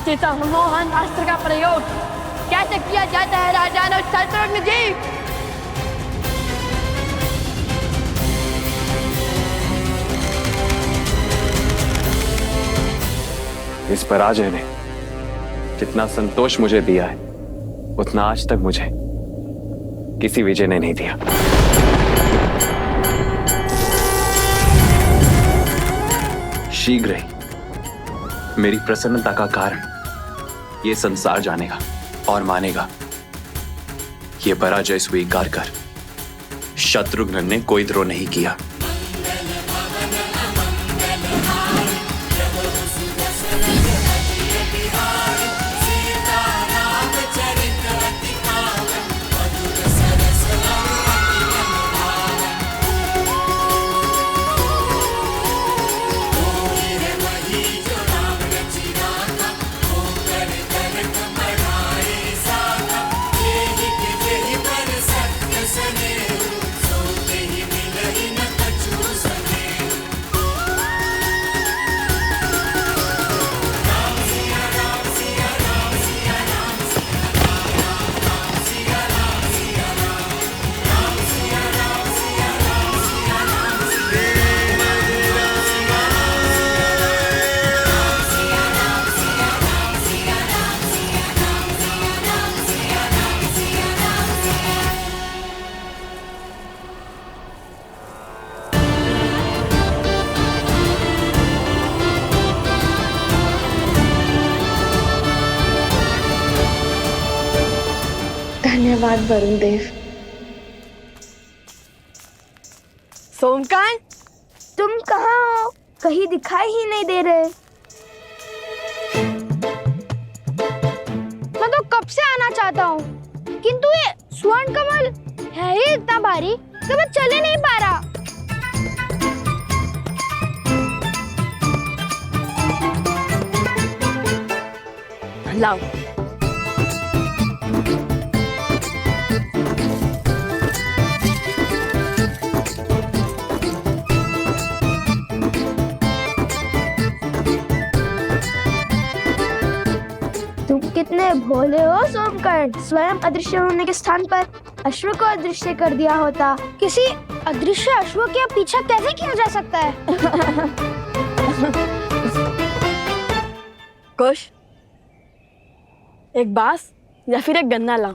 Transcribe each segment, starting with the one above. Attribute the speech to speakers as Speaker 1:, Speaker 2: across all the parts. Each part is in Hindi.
Speaker 1: सीता मोहन अस्त्र का प्रयोग कैसे किया जाता है राजा शत्रुघ्न जी?
Speaker 2: इस पराजय ने जितना संतोष मुझे दिया है उतना आज तक मुझे किसी विजय ने नहीं दिया। शीघ्र ही मेरी प्रसन्नता का कारण यह संसार जानेगा और मानेगा। यह पराजय स्वीकार कर शत्रुघ्न ने कोई द्रोह नहीं किया।
Speaker 3: धन्यवाद वरुण देव।
Speaker 1: सोमकांत,
Speaker 3: तुम कहाँ हो? कहीं दिखाई ही नहीं दे रहे। मैं तो कब से आना चाहता हूँ, किंतु ये स्वर्ण कमल है ही इतना भारी कि मैं चल ही नहीं पा रहा।
Speaker 1: लाओ।
Speaker 3: तुम कितने भोले हो सोमकर्ण। स्वयं अदृश्य होने के स्थान पर अश्व को अदृश्य कर दिया होता। किसी अदृश्य अश्व के पीछा कैसे किया जा सकता है?
Speaker 1: कुश, एक बांस या फिर एक गन्ना लाओ,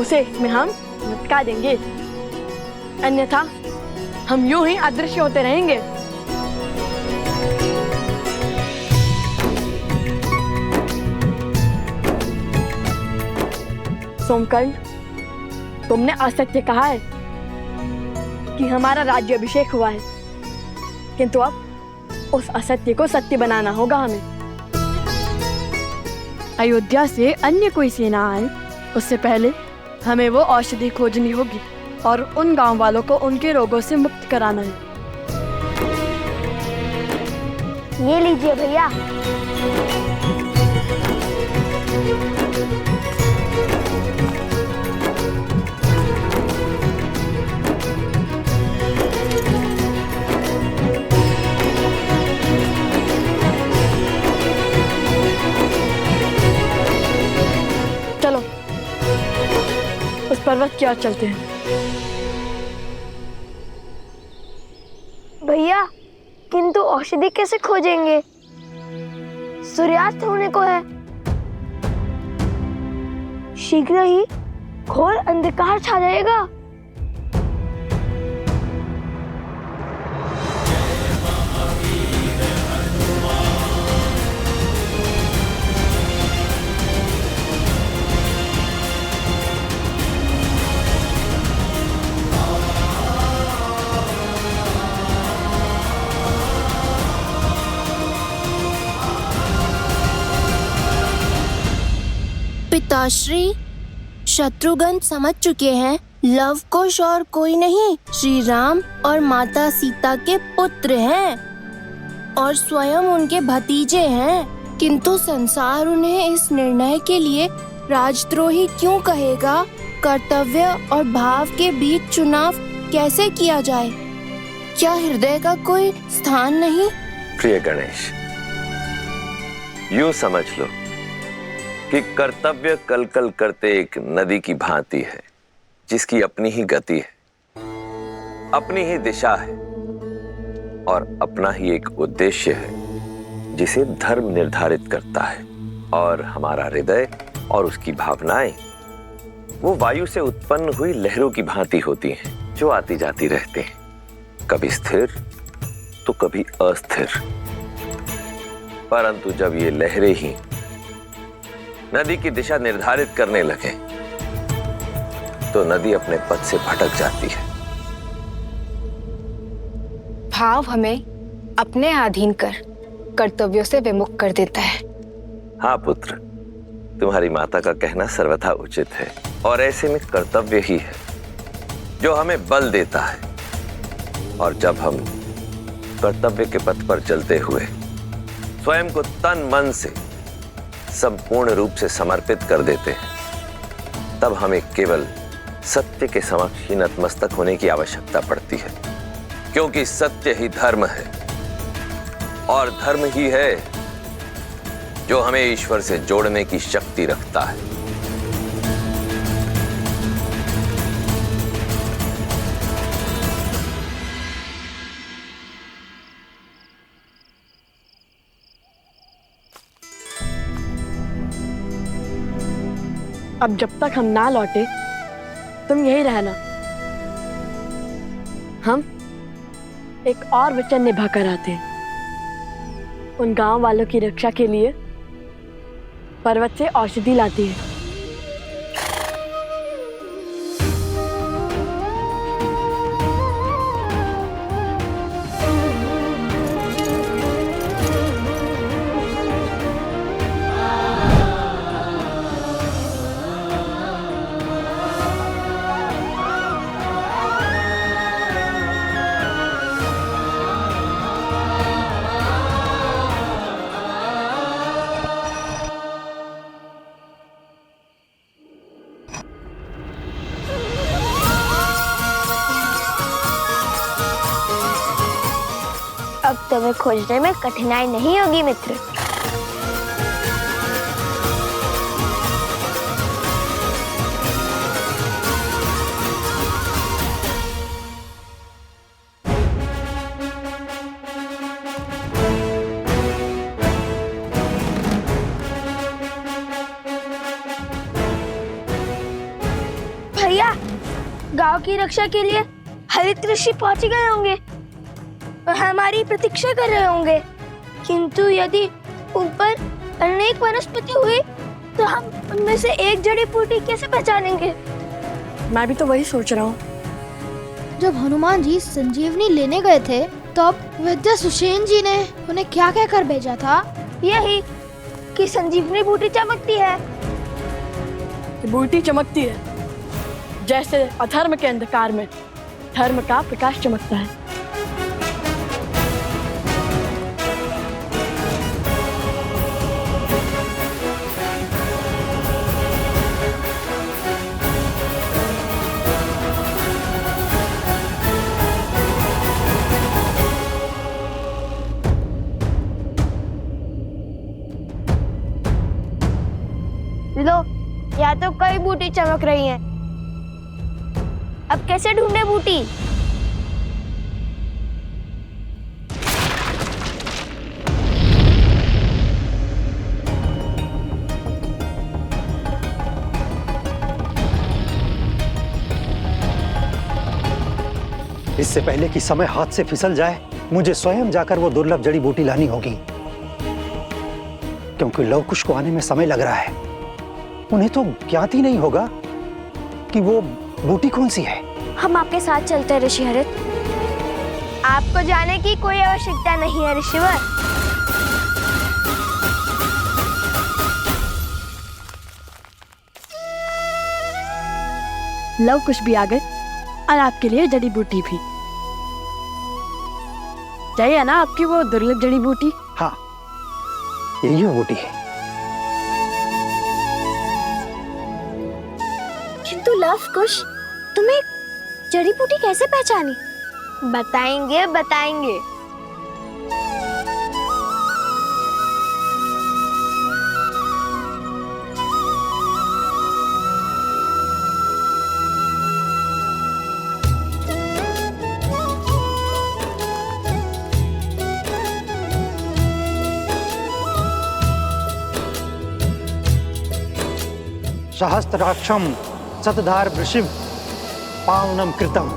Speaker 1: उसे इसमें हम लटका देंगे, अन्यथा हम यूं ही अदृश्य होते रहेंगे। सोमकर्ण, तुमने असत्य कहा है कि हमारा राज्याभिषेक हुआ है, किंतु अब उस असत्य को सत्य बनाना होगा हमें। अयोध्या से अन्य कोई सेना आए उससे पहले हमें वो औषधि खोजनी होगी और उन गांव वालों को उनके रोगों से मुक्त कराना है।
Speaker 3: ये लीजिए भैया।
Speaker 1: चलो उस पर्वत की ओर चलते हैं।
Speaker 3: भैया, किंतु औषधि कैसे खोजेंगे? सूर्यास्त होने को है। शीघ्र ही घोर अंधकार छा जाएगा।
Speaker 4: पिताश्री, शत्रुघ्न समझ चुके हैं लव कुश और कोई नहीं, श्री राम और माता सीता के पुत्र हैं और स्वयं उनके भतीजे हैं। किंतु संसार उन्हें इस निर्णय के लिए राजद्रोही क्यों कहेगा? कर्तव्य और भाव के बीच चुनाव कैसे किया जाए? क्या हृदय का कोई स्थान नहीं?
Speaker 5: प्रिय गणेश, यूं समझ लो कि कर्तव्य कल कल करते एक नदी की भांति है, जिसकी अपनी ही गति है, अपनी ही दिशा है और अपना ही एक उद्देश्य है, जिसे धर्म निर्धारित करता है। और हमारा हृदय और उसकी भावनाएं वो वायु से उत्पन्न हुई लहरों की भांति होती हैं, जो आती जाती रहते हैं, कभी स्थिर तो कभी अस्थिर। परंतु जब ये लहरें ही नदी की दिशा निर्धारित करने लगे तो नदी अपने पथ से भटक जाती है।
Speaker 6: भाव हमें अपने अधीन कर कर्तव्यों से विमुख कर देता है।
Speaker 5: हाँ पुत्र, तुम्हारी माता का कहना सर्वथा उचित है और ऐसे में कर्तव्य ही है जो हमें बल देता है। और जब हम कर्तव्य के पथ पर चलते हुए स्वयं को तन मन से संपूर्ण रूप से समर्पित कर देते हैं, तब हमें केवल सत्य के समक्ष ही नतमस्तक होने की आवश्यकता पड़ती है, क्योंकि सत्य ही धर्म है और धर्म ही है जो हमें ईश्वर से जोड़ने की शक्ति रखता है।
Speaker 1: अब जब तक हम ना लौटे तुम यही रहना। हम एक और वचन निभा कर आते हैं। उन गांव वालों की रक्षा के लिए पर्वत से औषधि लाती है।
Speaker 3: अब तुम्हें खोजने में कठिनाई नहीं होगी मित्र। भैया, गांव की रक्षा के लिए हरित ऋषि पहुंच गए होंगे और हमारी प्रतीक्षा कर रहे होंगे। किंतु यदि ऊपर अनेक वनस्पति हुई तो हम उनमें से एक जड़ी बूटी कैसे पहचानेंगे?
Speaker 1: मैं भी तो वही सोच रहा हूँ।
Speaker 7: जब हनुमान जी संजीवनी लेने गए थे तब वैद्य सुषेण जी ने उन्हें क्या कहकर भेजा था?
Speaker 3: यही कि संजीवनी बूटी चमकती है।
Speaker 1: बूटी चमकती है जैसे अधर्म के अंधकार में धर्म का प्रकाश चमकता है।
Speaker 3: लो, या तो कई बूटी चमक रही हैं। अब कैसे ढूंढे बूटी?
Speaker 8: इससे पहले कि समय हाथ से फिसल जाए, मुझे स्वयं जाकर वो दुर्लभ जड़ी बूटी लानी होगी, क्योंकि लवकुश को आने में समय लग रहा है। उन्हें तो ज्ञात ही नहीं होगा कि वो बूटी कौन सी है।
Speaker 3: हम आपके साथ चलते हैं ऋषि हरित। आपको जाने की कोई आवश्यकता नहीं है ऋषिवर।
Speaker 1: लव कुश भी आ गए और आपके लिए जड़ी बूटी भी। चाहिए ना आपकी वो दुर्लभ जड़ी बूटी?
Speaker 8: हाँ, यही वो बूटी है।
Speaker 3: किंतु लव कुश, तुम्हें जड़ी बूटी कैसे पहचानी? बताएंगे बताएंगे।
Speaker 8: सहस्त्राक्षम शतधार वृषिव पावनम कृतम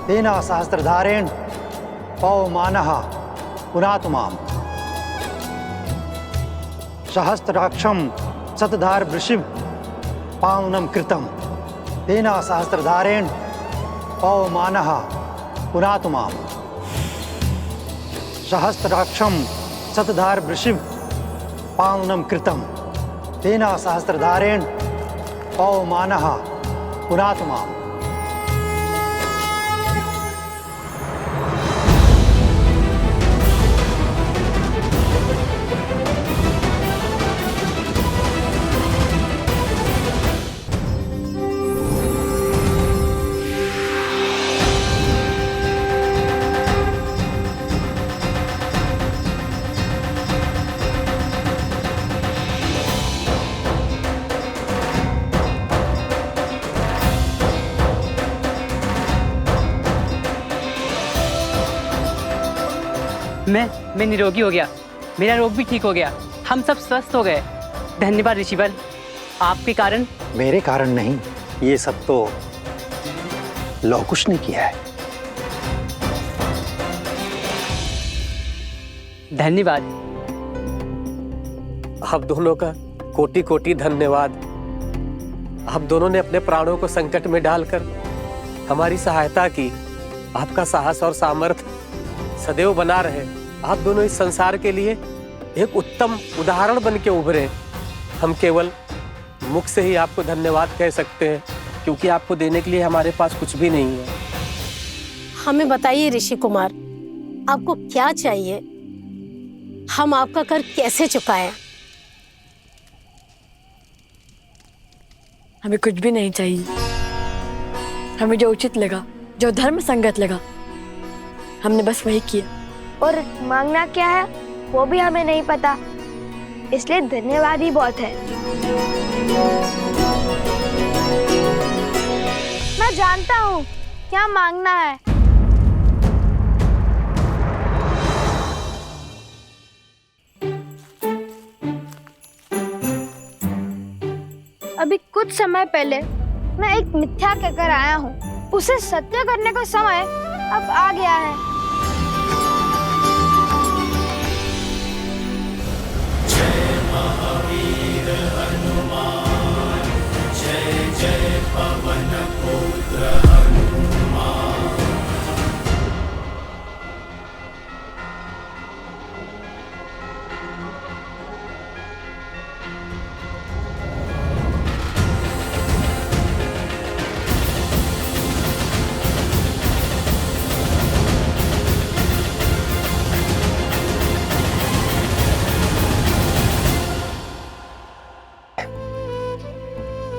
Speaker 8: तेना सहस्त्रधारेण पवमानः पुनातु माम। सहस्त्राक्षम शतधार वृषिव पावनम कृतम तेना सहस्त्रधारेण पवमानः पुनातु माम। सहस्त्राक्षम शतधार वृषिव पावनम कृतम तेना सहस्त्रधारेण पवमानः पुनातु माम।
Speaker 9: मैं निरोगी हो गया, मेरा रोग भी ठीक हो गया, हम सब स्वस्थ हो गए। धन्यवाद ऋषिवर, आपके कारण।
Speaker 8: मेरे कारण नहीं, ये सब तो लौकुश ने किया है।
Speaker 9: धन्यवाद।
Speaker 10: आप दोनों का कोटि कोटि धन्यवाद। आप दोनों ने अपने प्राणों को संकट में डालकर हमारी सहायता की। आपका साहस और सामर्थ्य सदैव बना रहे। आप दोनों इस संसार के लिए एक उत्तम उदाहरण बन के उभरे। हम केवल मुख से ही आपको धन्यवाद कह सकते हैं, क्योंकि आपको देने के लिए हमारे पास कुछ भी नहीं है।
Speaker 11: हमें बताइए ऋषि कुमार, आपको क्या चाहिए? हम आपका कर कैसे चुकाएं?
Speaker 1: हमें कुछ भी नहीं चाहिए। हमें जो उचित लगा, जो धर्म संगत लगा, हमने बस वही किया।
Speaker 3: और मांगना क्या है वो भी हमें नहीं पता, इसलिए धन्यवाद ही बहुत है। मैं जानता हूँ क्या मांगना है। अभी कुछ समय पहले मैं एक मिथ्या कहकर आया हूँ, उसे सत्य करने का समय अब आ गया है।
Speaker 12: जय महावीर हनुमान, जय जय पवन पुत्र हनुमान।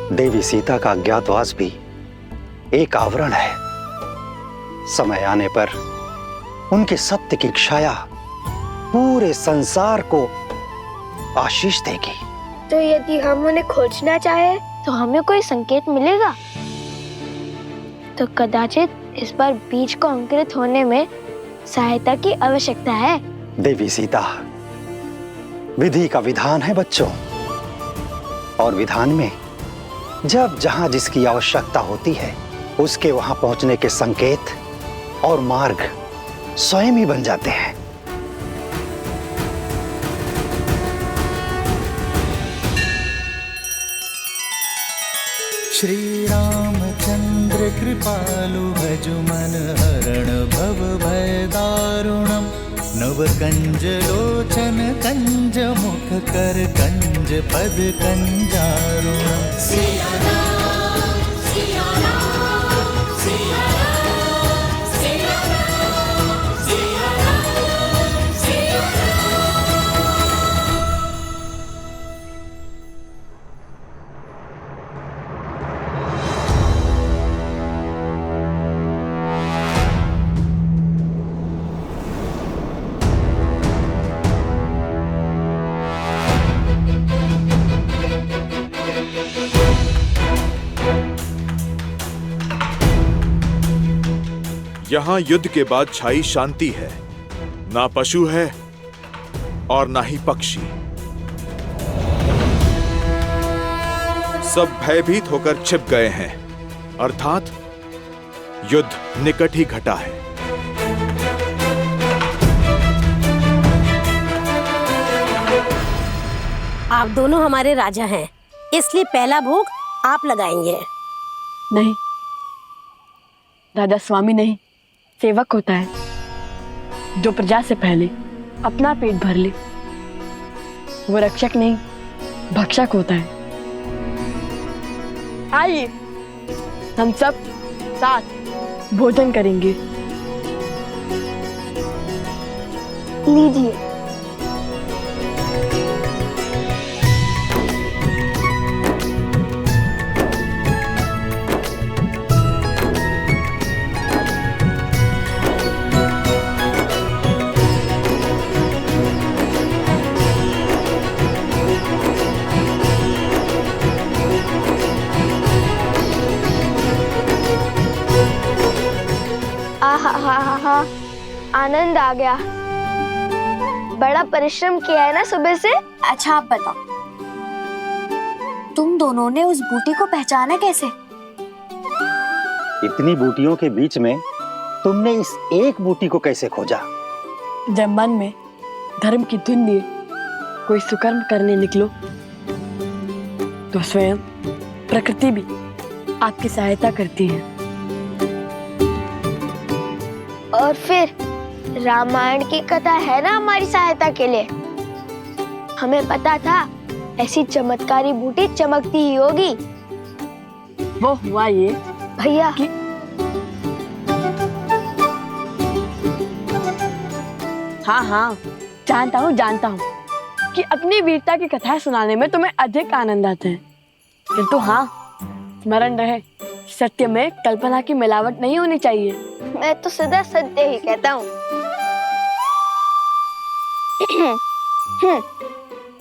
Speaker 8: देवी सीता का अज्ञातवास भी एक आवरण है। समय आने पर उनके सत्य की छाया पूरे संसार को आशीष देगी।
Speaker 3: तो यदि हम उन्हें खोजना चाहे तो हमें कोई संकेत मिलेगा? तो कदाचित इस बार बीज को अंकुरित होने में सहायता की आवश्यकता है।
Speaker 8: देवी सीता, विधि का विधान है बच्चों, और विधान में जब जहां जिसकी आवश्यकता होती है उसके वहां पहुंचने के संकेत और मार्ग स्वयं ही बन जाते हैं।
Speaker 12: श्री रामचंद्र कृपालु भजु मन हरण भव भय दारुणम। नव कंज लोचन कंज मुख कर कंज पद कंजारुणम। सिया राम, सिया राम, सिया राम, सिया राम, सिया राम, सिया
Speaker 13: यहाँ युद्ध के बाद छाई शांति है। ना पशु है और ना ही पक्षी। सब भयभीत होकर छिप गए हैं, अर्थात युद्ध निकट ही घटा है।
Speaker 11: आप दोनों हमारे राजा हैं, इसलिए पहला भोग आप लगाएंगे।
Speaker 1: नहीं, राजा स्वामी नहीं, सेवक होता है जो प्रजा से पहले अपना पेट भर ले। वो रक्षक नहीं, भक्षक होता है। आइए हम सब साथ भोजन करेंगे।
Speaker 3: लीजिए। आहा, आनंद आ गया। बड़ा परिश्रम किया है ना सुबह से।
Speaker 14: अच्छा आप बताओ, तुम दोनों ने उस बूटी को पहचाना कैसे?
Speaker 8: इतनी बूटियों के बीच में तुमने इस एक बूटी को कैसे खोजा?
Speaker 1: जब मन में धर्म की धुन लिए कोई सुकर्म करने निकलो तो स्वयं प्रकृति भी आपकी सहायता करती है।
Speaker 3: और फिर रामायण की कथा है ना हमारी सहायता के लिए। हमें पता था ऐसी चमत्कारी बूटी चमकती ही होगी।
Speaker 1: वो हुआ ये
Speaker 3: भैया
Speaker 1: कि हाँ, जानता हूँ कि अपनी वीरता की कथाएं सुनाने में तुम्हें अधिक आनंद आता है, किंतु हाँ, स्मरण रहे, सत्य में कल्पना की मिलावट नहीं होनी चाहिए।
Speaker 3: मैं तो सदा सत्य ही कहता हूँ।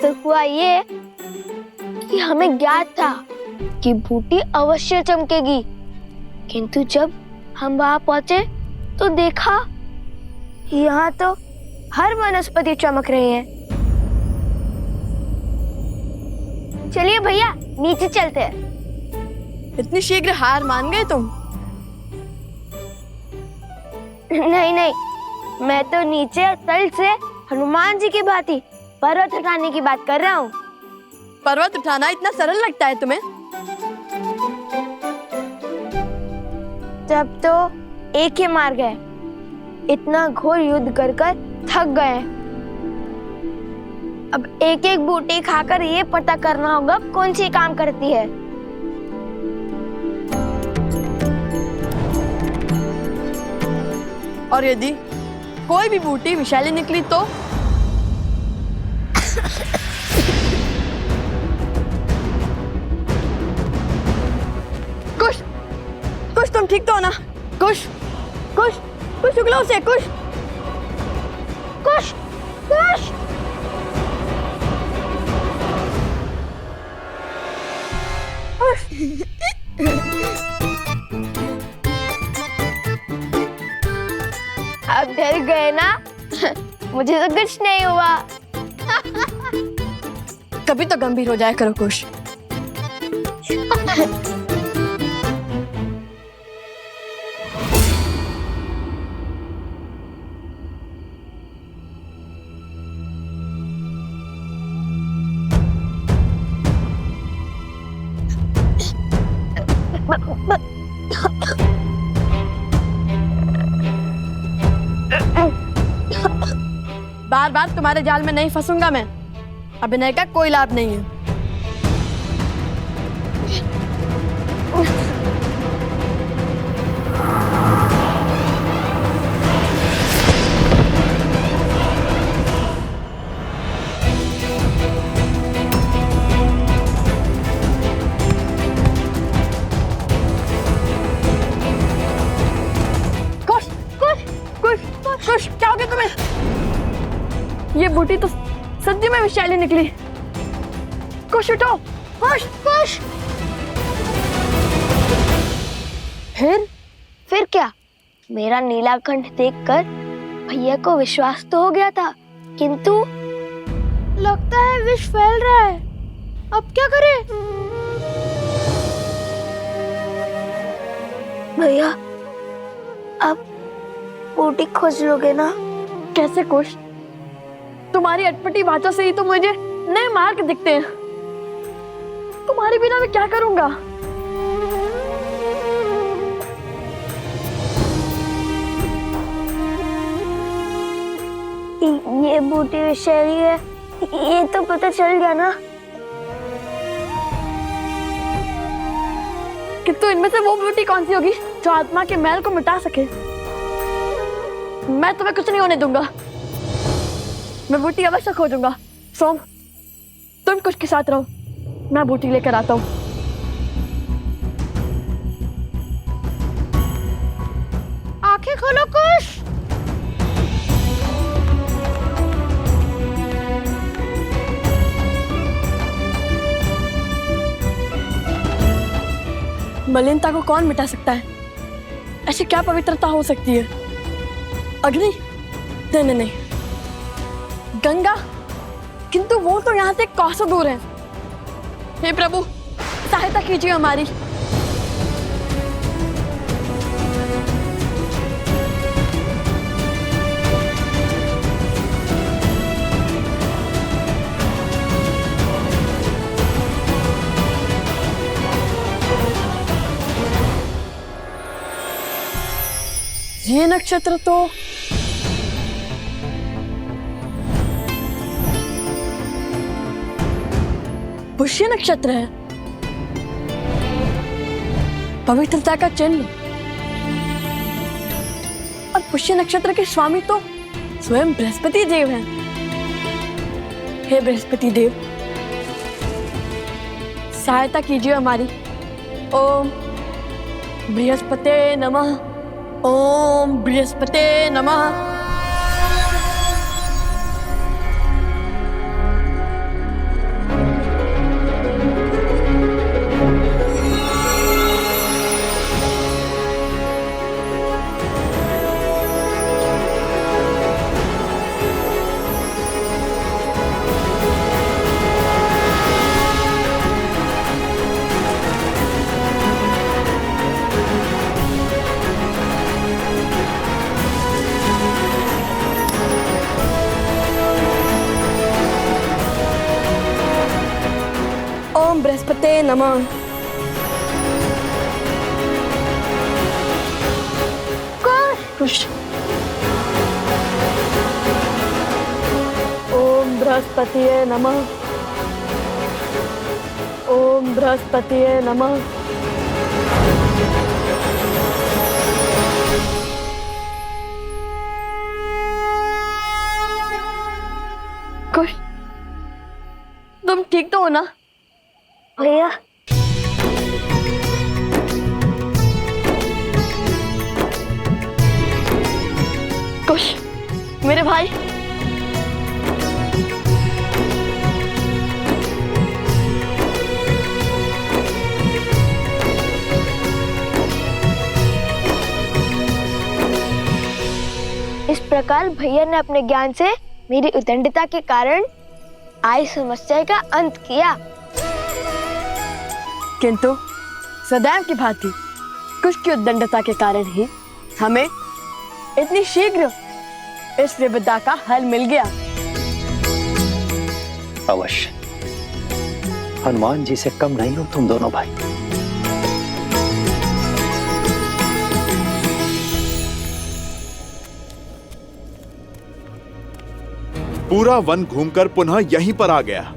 Speaker 3: तो हुआ ये कि हमें ज्ञात था कि बूटी अवश्य चमकेगी, किंतु जब हम वहां पहुंचे तो देखा यहाँ तो हर वनस्पति चमक रही है। चलिए भैया नीचे चलते हैं।
Speaker 1: इतनी शीघ्र हार मान गए तुम?
Speaker 3: नहीं, मैं तो नीचे तल से हनुमान जी की भांति पर्वत उठाने की बात कर रहा हूँ।
Speaker 1: पर्वत उठाना इतना सरल लगता है तुम्हें?
Speaker 3: तब तो एक ही मार गए। इतना घोर युद्ध कर थक गए। अब एक एक बूटी खाकर ये पता करना होगा कौन सी काम करती है।
Speaker 1: और यदि कोई भी बूटी विषैली निकली तो? कुछ तुम ठीक तो हो ना? कुछ उगलो से कुछ।
Speaker 3: अब डर गए ना? मुझे तो कुछ नहीं हुआ।
Speaker 1: कभी तो गंभीर हो जाया करो कुश। बार तुम्हारे जाल में नहीं फंसूंगा मैं। अभिनय का कोई लाभ नहीं है। कुश, क्या हो गया तुम्हें? ये बूटी तो सच्ची में विषैली निकली। कुश उठो, कुश।
Speaker 3: फिर क्या? मेरा नीलाकंठ देखकर भैया को विश्वास तो हो गया था, किंतु
Speaker 7: लगता है विष फैल रहा है। अब क्या करें?
Speaker 3: भैया, आप बूटी खोज लोगे ना?
Speaker 1: कैसे खुश? तुम्हारी अटपटी बातों से ही तो मुझे नए मार्ग दिखते हैं। तुम्हारे बिना मैं क्या करूंगा?
Speaker 3: ये बूटी विषैली है, ये तो पता चल गया ना।
Speaker 1: किंतु इनमें से वो बूटी कौन सी होगी जो आत्मा के मैल को मिटा सके? मैं तुम्हें कुछ नहीं होने दूंगा। मैं बूटी अवश्य खोजूंगा। सोम, तुम कुछ के साथ रहो, मैं बूटी लेकर आता हूँ।
Speaker 7: आंखें खोलो कुश।
Speaker 1: मलिनता को कौन मिटा सकता है? ऐसी क्या पवित्रता हो सकती है? अग्नि? नहीं नहीं नहीं। गंगा? किंतु वो तो यहाँ से कोसों दूर है। हे प्रभु, सहायता कीजिए हमारी। ये नक्षत्र तो पुष्य नक्षत्र है, पवित्रता का चिन्ह। और पुष्य नक्षत्र के स्वामी तो स्वयं बृहस्पति देव हैं। हे बृहस्पति देव, सहायता कीजिए हमारी। ओम बृहस्पते नमः। ओम बृहस्पते नमः। ओम बृहस्पते नमः। कुश। ओम बृहस्पतिये नमः। ओम बृहस्पतिये नमः। कुश, तुम ठीक तो हो ना?
Speaker 3: भैया,
Speaker 1: कुश, मेरे भाई,
Speaker 3: इस प्रकार भैया ने अपने ज्ञान से मेरी उद्दंडता के कारण आई समस्या का अंत किया।
Speaker 1: किंतु सदैव की भांति कुछ की उद्दंडता के कारण ही हमें इतनी शीघ्र इस विपदा का हल मिल गया।
Speaker 8: अवश्य, हनुमान जी से कम नहीं हो तुम दोनों भाई।
Speaker 13: पूरा वन घूमकर पुनः यहीं पर आ गया।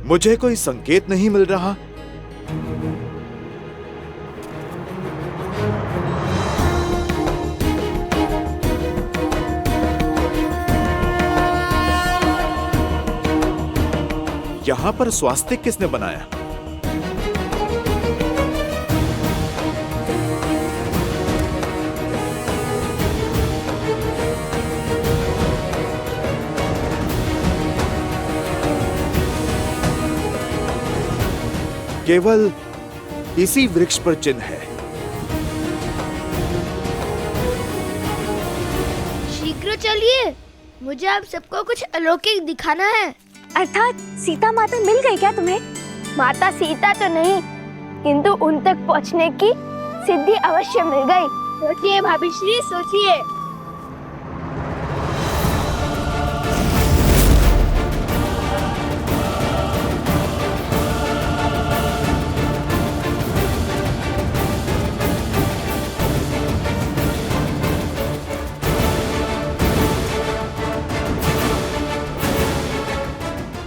Speaker 13: मुझे कोई संकेत नहीं मिल रहा। यहां पर स्वास्तिक किसने बनाया? केवल इसी वृक्ष पर चिन्ह है।
Speaker 3: शीघ्र चलिए, मुझे आप सबको कुछ अलौकिक दिखाना है।
Speaker 14: अर्थात सीता माता मिल गई क्या तुम्हें?
Speaker 3: माता सीता तो नहीं, किंतु उन तक पहुंचने की सिद्धि अवश्य मिल गई। सोचिए भाभी श्री, सोचिए।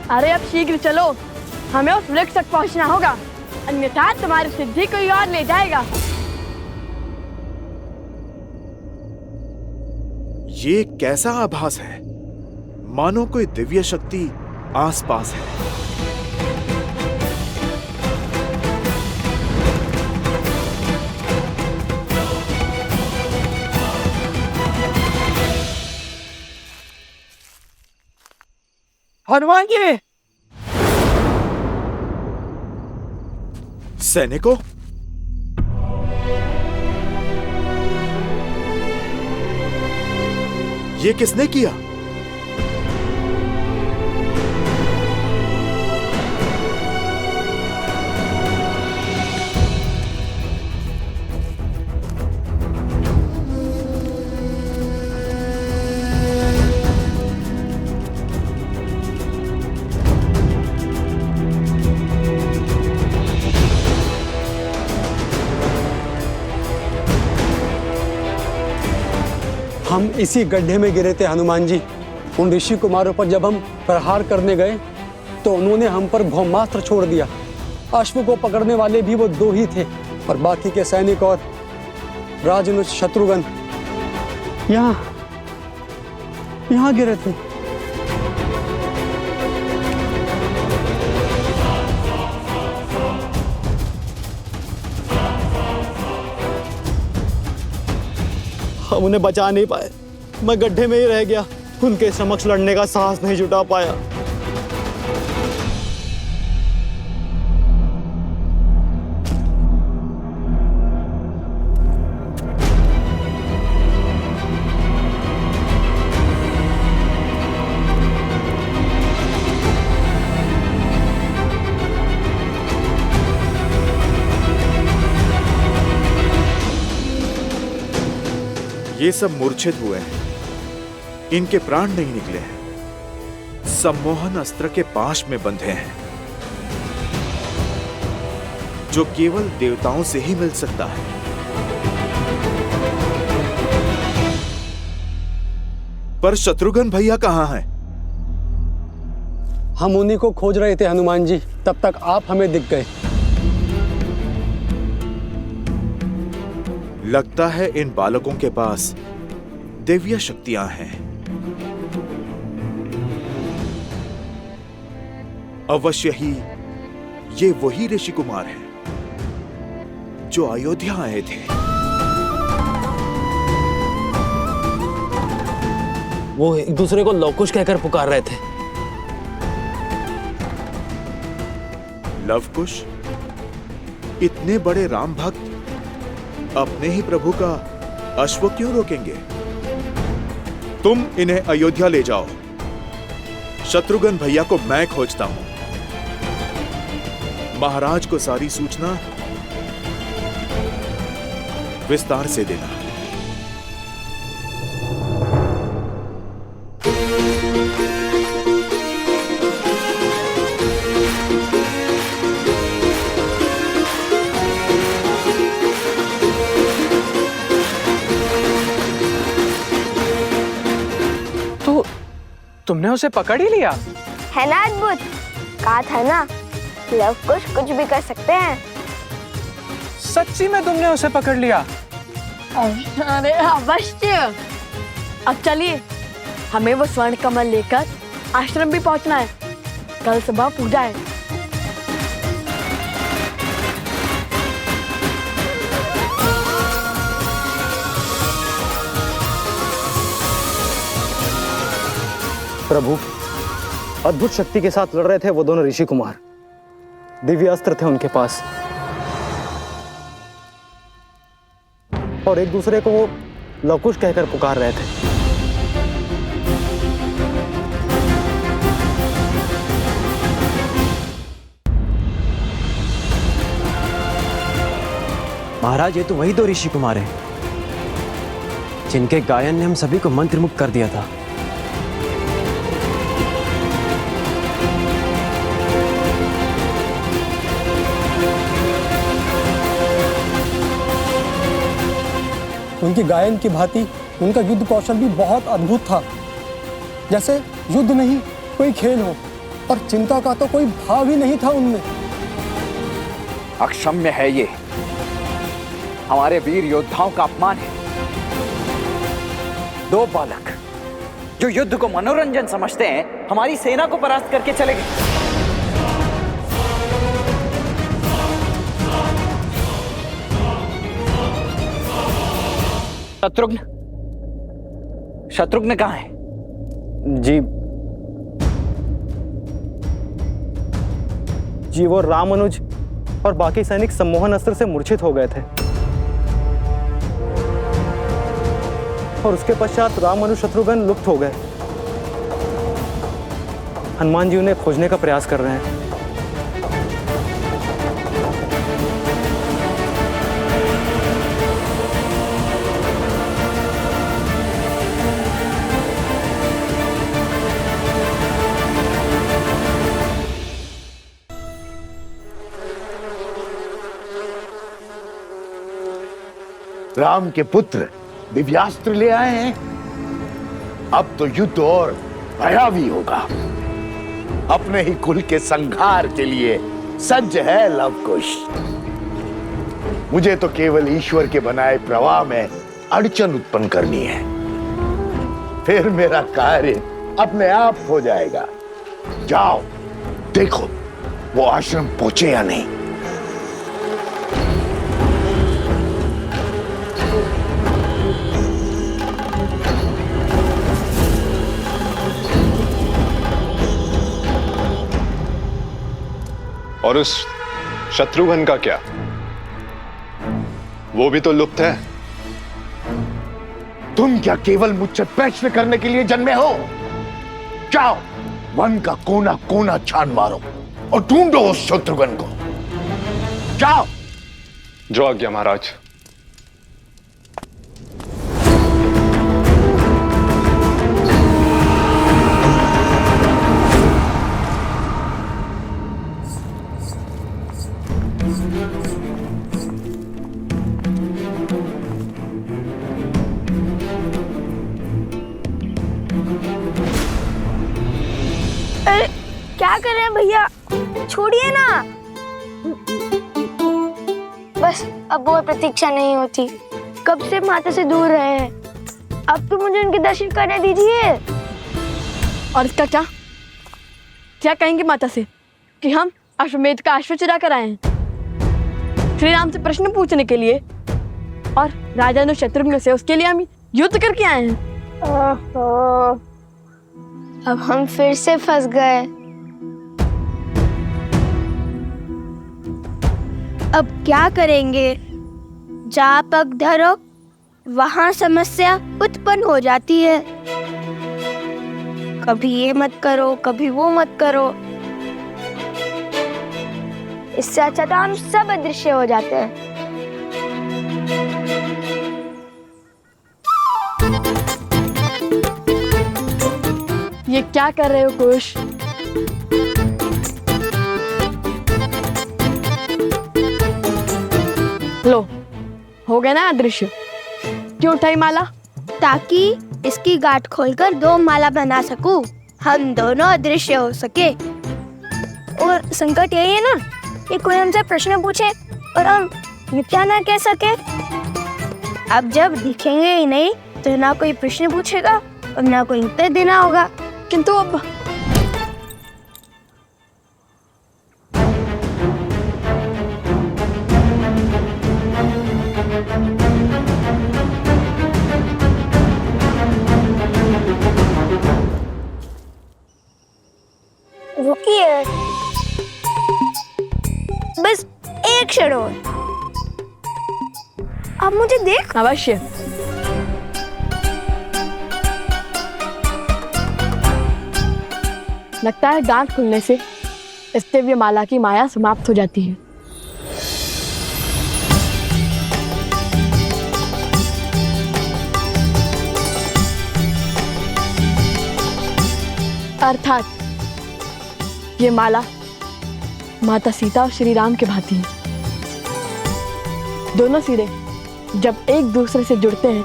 Speaker 1: अरे अब शीघ्र चलो, हमें उस वृक्ष तक पहुंचना होगा, अन्यथा तुम्हारी सिद्धि कोई और ले जाएगा।
Speaker 13: ये कैसा आभास है, मानो कोई दिव्य शक्ति आसपास है।
Speaker 10: हनुमान जी!
Speaker 13: सैनिकों, ये किसने किया?
Speaker 15: हम इसी गड्ढे में गिरे थे हनुमान जी। उन ऋषि कुमारों पर जब हम प्रहार करने गए तो उन्होंने हम पर ब्रह्मास्त्र छोड़ दिया। अश्व को पकड़ने वाले भी वो 2 ही थे और बाकी के सैनिक और राजनुज शत्रुघ्न यहाँ गिरे थे।
Speaker 16: हम उन्हें बचा नहीं पाए, मैं गड्ढे में ही रह गया। उनके समक्ष लड़ने का साहस नहीं जुटा पाया।
Speaker 13: ये सब मूर्छित हुए हैं, इनके प्राण नहीं निकले हैं, सम्मोहन अस्त्र के पाश में बंधे हैं, जो केवल देवताओं से ही मिल सकता है। पर शत्रुघ्न भैया कहाँ हैं?
Speaker 15: हम उन्हीं को खोज रहे थे हनुमान जी, तब तक आप हमें दिख गए।
Speaker 13: लगता है इन बालकों के पास दिव्य शक्तियां हैं। अवश्य ही ये वही ऋषि कुमार हैं जो अयोध्या आए थे।
Speaker 16: वो एक दूसरे को लवकुश कहकर पुकार रहे थे।
Speaker 13: लवकुश? इतने बड़े राम भक्त अपने ही प्रभु का अश्व क्यों रोकेंगे? तुम इन्हें अयोध्या ले जाओ। शत्रुघ्न भैया को मैं खोजता हूं। महाराज को सारी सूचना विस्तार से देना।
Speaker 10: तुमने उसे पकड़ ही लिया?
Speaker 3: है ना अद्भुत? कहा था ना, लवकुश कुछ भी कर सकते हैं।
Speaker 10: सच्ची में तुमने उसे पकड़ लिया?
Speaker 1: अरे अवश्य। अब चलिए, हमें वो स्वर्ण कमल लेकर आश्रम भी पहुंचना है। कल सुबह पूजा है।
Speaker 16: प्रभु, अद्भुत शक्ति के साथ लड़ रहे थे वो दोनों ऋषि कुमार। दिव्य अस्त्र थे उनके पास और एक दूसरे को वो लवकुश कहकर पुकार रहे थे। महाराज, ये तो वही दो ऋषि कुमार हैं जिनके गायन ने हम सभी को मंत्रमुग्ध कर दिया था।
Speaker 15: उनकी गायन की भांति उनका युद्ध कौशल भी बहुत अद्भुत था। जैसे युद्ध नहीं कोई खेल हो, और चिंता का तो कोई भाव ही नहीं था उनमें।
Speaker 17: अक्षम्य है ये, हमारे वीर योद्धाओं का अपमान है। दो बालक जो युद्ध को मनोरंजन समझते हैं, हमारी सेना को परास्त करके चले गए। शत्रुघ्न कहाँ है?
Speaker 16: जी वो रामानुज और बाकी सैनिक सम्मोहन अस्त्र से मूर्छित हो गए थे, और उसके पश्चात रामानुज शत्रुघ्न लुप्त हो गए। हनुमान जी उन्हें खोजने का प्रयास कर रहे हैं।
Speaker 18: राम के पुत्र दिव्यास्त्र ले आए हैं। अब तो युद्ध और भयावी होगा। अपने ही कुल के संहार के लिए सज्ज है लवकुश। मुझे तो केवल ईश्वर के बनाए प्रवाह में अड़चन उत्पन्न करनी है, फिर मेरा कार्य अपने आप हो जाएगा। जाओ देखो वो आश्रम पहुंचे या नहीं।
Speaker 19: और उस शत्रुघ्न का क्या? वो भी तो लुप्त है।
Speaker 18: तुम क्या केवल मुझसे प्रश्न करने के लिए जन्मे हो? जाओ वन का कोना कोना छान मारो और ढूंढो उस शत्रुघ्न को। जाओ।
Speaker 19: जो आज्ञा महाराज।
Speaker 3: क्या कर रहे हैं भैया? छोड़िए ना। बस अब वो प्रतीक्षा नहीं होती। कब से माता से दूर रहे हैं, अब तो मुझे उनके दर्शन करने दीजिए।
Speaker 1: और इसका क्या क्या कहेंगे माता से कि हम अश्वमेध का अश्व चुरा कर आए हैं श्री राम से प्रश्न पूछने के लिए, और राजा शत्रुघ्न से उसके लिए हम युद्ध करके आए हैं।
Speaker 3: ओहो, अब हम फिर से फंस गए। अब क्या करेंगे? जहाँ पग धरो वहाँ समस्या उत्पन्न हो जाती है। कभी ये मत करो, कभी वो मत करो। इससे अच्छा तो हम सब अदृश्य हो जाते हैं।
Speaker 1: ये क्या कर रहे हो कुश? लो, हो गया ना अदृश्य। क्यों उठाई माला?
Speaker 3: ताकि इसकी गांठ खोलकर दो माला बना सकूं, हम दोनों अदृश्य हो सके। और संकट यही है ना कि कोई हमसे प्रश्न पूछे और हम क्या ना कह सके। अब जब दिखेंगे ही नहीं तो ना कोई प्रश्न पूछेगा और ना कोई उत्तर देना होगा।
Speaker 1: किंतु अब
Speaker 3: रुकिए, बस एक क्षण और। आप मुझे देख।
Speaker 1: अवश्य। लगता है गांठ खुलने से इस दिव्य माला की माया समाप्त हो जाती है। अर्थात ये माला माता सीता और श्री राम के भांति है। दोनों सिरे जब एक दूसरे से जुड़ते हैं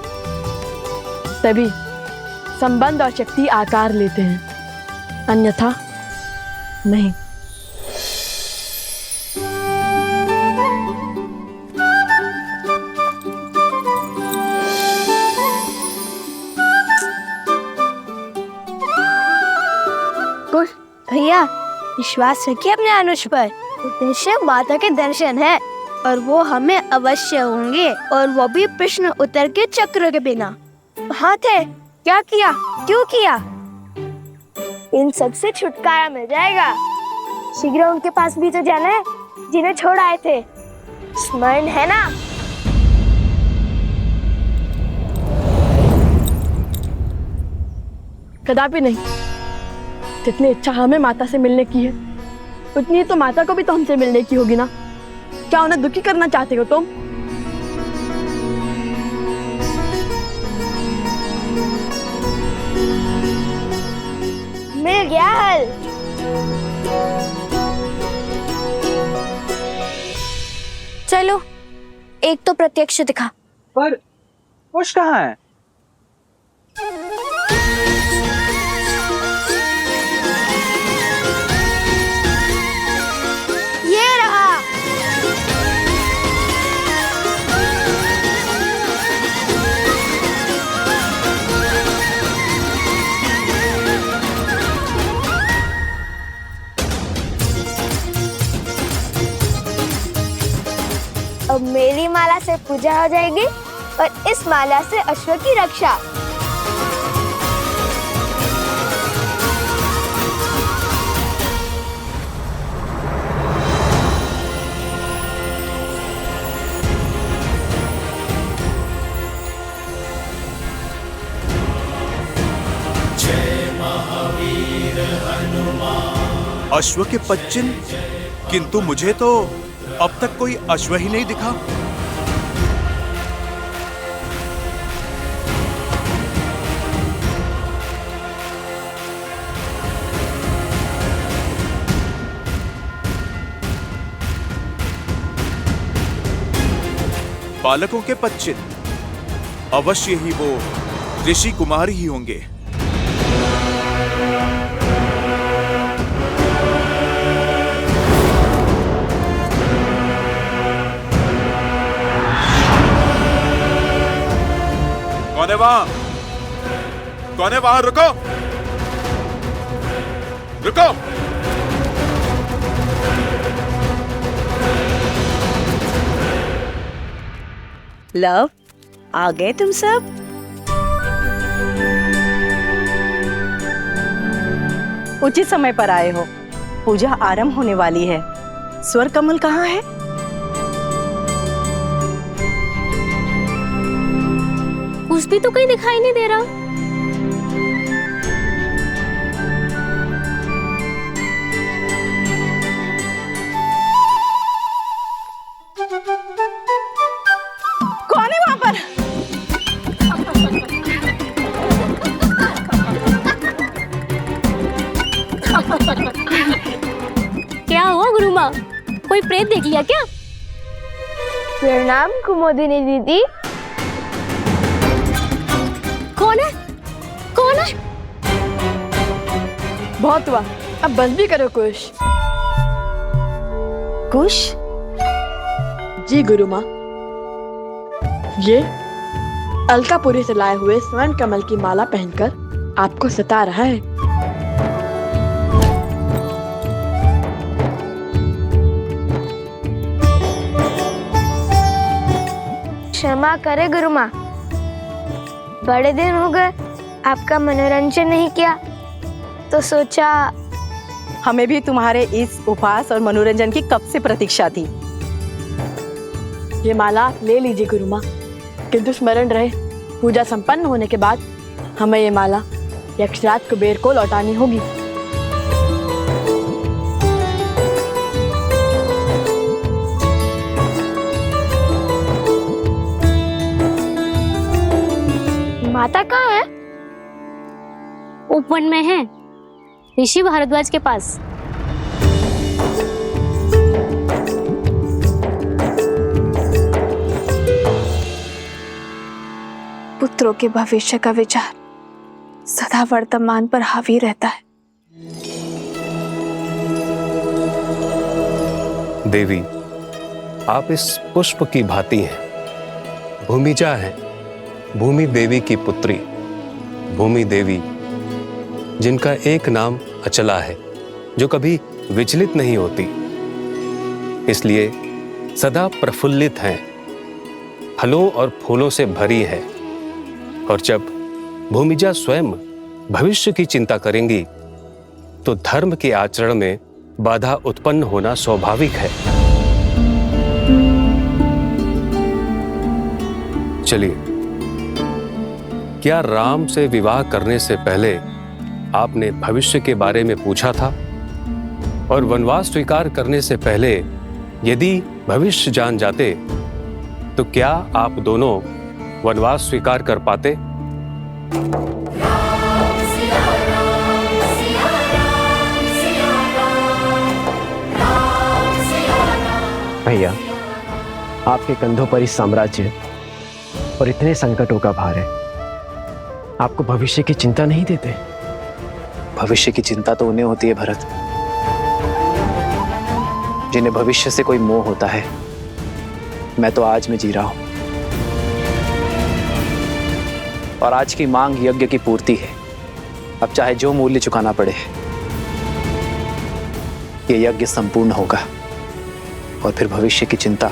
Speaker 1: तभी संबंध और शक्ति आकार लेते हैं, अन्यथा नहीं।
Speaker 3: कुछ भैया विश्वास रखिए अपने अनुज पर। उद्देश्य माता के दर्शन है और वो हमें अवश्य होंगे, और वो भी प्रश्न उत्तर के चक्र के बिना। हाँ थे, क्या किया, क्यों किया, इन सब से छुटकारा मिल जाएगा। शीघ्र उनके पास भी तो जाना है जिन्हें छोड़ आए थे, स्मरण है ना?
Speaker 1: कदापि नहीं। जितनी इच्छा हमें माता से मिलने की है उतनी तो माता को भी तो हमसे मिलने की होगी ना। क्या उन्हें दुखी करना चाहते हो तुम?
Speaker 3: मिल गया हल।
Speaker 14: चलो एक तो प्रत्यक्ष दिखा।
Speaker 17: पर कुश कहाँ है?
Speaker 3: ये रहा। अब मेरी माला से पूजा हो जाएगी और इस माला से अश्व की रक्षा।
Speaker 13: अश्व के पच्चिन, किंतु मुझे तो अब तक कोई अश्व ही नहीं दिखा। बालकों के पच्चिन, अवश्य ही वो ऋषि कुमार ही होंगे। कौन है वहां? कौन है वहां? रुको, रुको।
Speaker 20: लव, आ गए तुम सब? उचित समय पर आए हो। पूजा आरंभ होने वाली है। स्वर कमल कहाँ है?
Speaker 14: कुछ भी तो कहीं दिखाई नहीं दे रहा।
Speaker 20: कौन है वहां पर?
Speaker 14: क्या हुआ गुरु माँ, कोई प्रेत देख लिया क्या?
Speaker 3: प्रणाम कुमुदिनी दीदी।
Speaker 14: कौन है? कौन है?
Speaker 1: बहुत हुआ, अब बस भी करो कुश।
Speaker 20: कुश?
Speaker 1: जी गुरु माँ, ये अलकापुरी से लाए हुए स्वर्ण कमल की माला पहनकर आपको सता रहा है।
Speaker 3: क्षमा करे गुरु माँ, बड़े दिन हो गए आपका मनोरंजन नहीं किया, तो सोचा।
Speaker 20: हमें भी तुम्हारे इस उपहास और मनोरंजन की कब से प्रतीक्षा थी।
Speaker 1: ये माला आप ले लीजिए गुरु माँ, किंतु स्मरण रहे पूजा संपन्न होने के बाद हमें ये माला यक्षराज कुबेर को लौटानी होगी।
Speaker 3: माता कहाँ है?
Speaker 14: उपवन में है, ऋषि भारद्वाज के पास।
Speaker 21: पुत्रों के भविष्य का विचार सदा वर्तमान पर हावी रहता है।
Speaker 22: देवी, आप इस पुष्प की भांति हैं। भूमिजा है, भूमि देवी की पुत्री, भूमि देवी, जिनका एक नाम अचला है, जो कभी विचलित नहीं होती, इसलिए सदा प्रफुल्लित हैं, फलों और फूलों से भरी है। और जब भूमिजा स्वयं भविष्य की चिंता करेंगी तो धर्म के आचरण में बाधा उत्पन्न होना स्वाभाविक है। चलिए, क्या राम से विवाह करने से पहले आपने भविष्य के बारे में पूछा था? और वनवास स्वीकार करने से पहले यदि भविष्य जान जाते तो क्या आप दोनों वनवास स्वीकार कर पाते?
Speaker 16: भैया, आपके कंधों पर इस साम्राज्य और इतने संकटों का भार है, आपको भविष्य की चिंता नहीं देते?
Speaker 2: भविष्य की चिंता तो उन्हें होती है भरत, जिन्हें भविष्य से कोई मोह होता है। मैं तो आज में जी रहा हूं, और आज की मांग यज्ञ की पूर्ति है। अब चाहे जो मूल्य चुकाना पड़े, ये यज्ञ संपूर्ण होगा। और फिर भविष्य की चिंता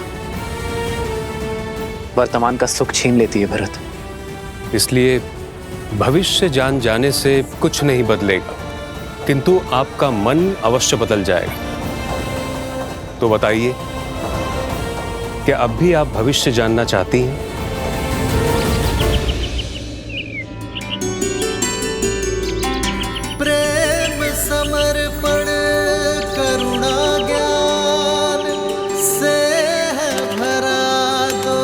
Speaker 2: वर्तमान का सुख छीन लेती है भरत।
Speaker 22: इसलिए भविष्य जान जाने से कुछ नहीं बदलेगा, किंतु आपका मन अवश्य बदल जाएगा। तो बताइए, क्या अब भी आप भविष्य जानना चाहती हैं?
Speaker 12: प्रेम समर्पण करुणा ज्ञान से है भरा दो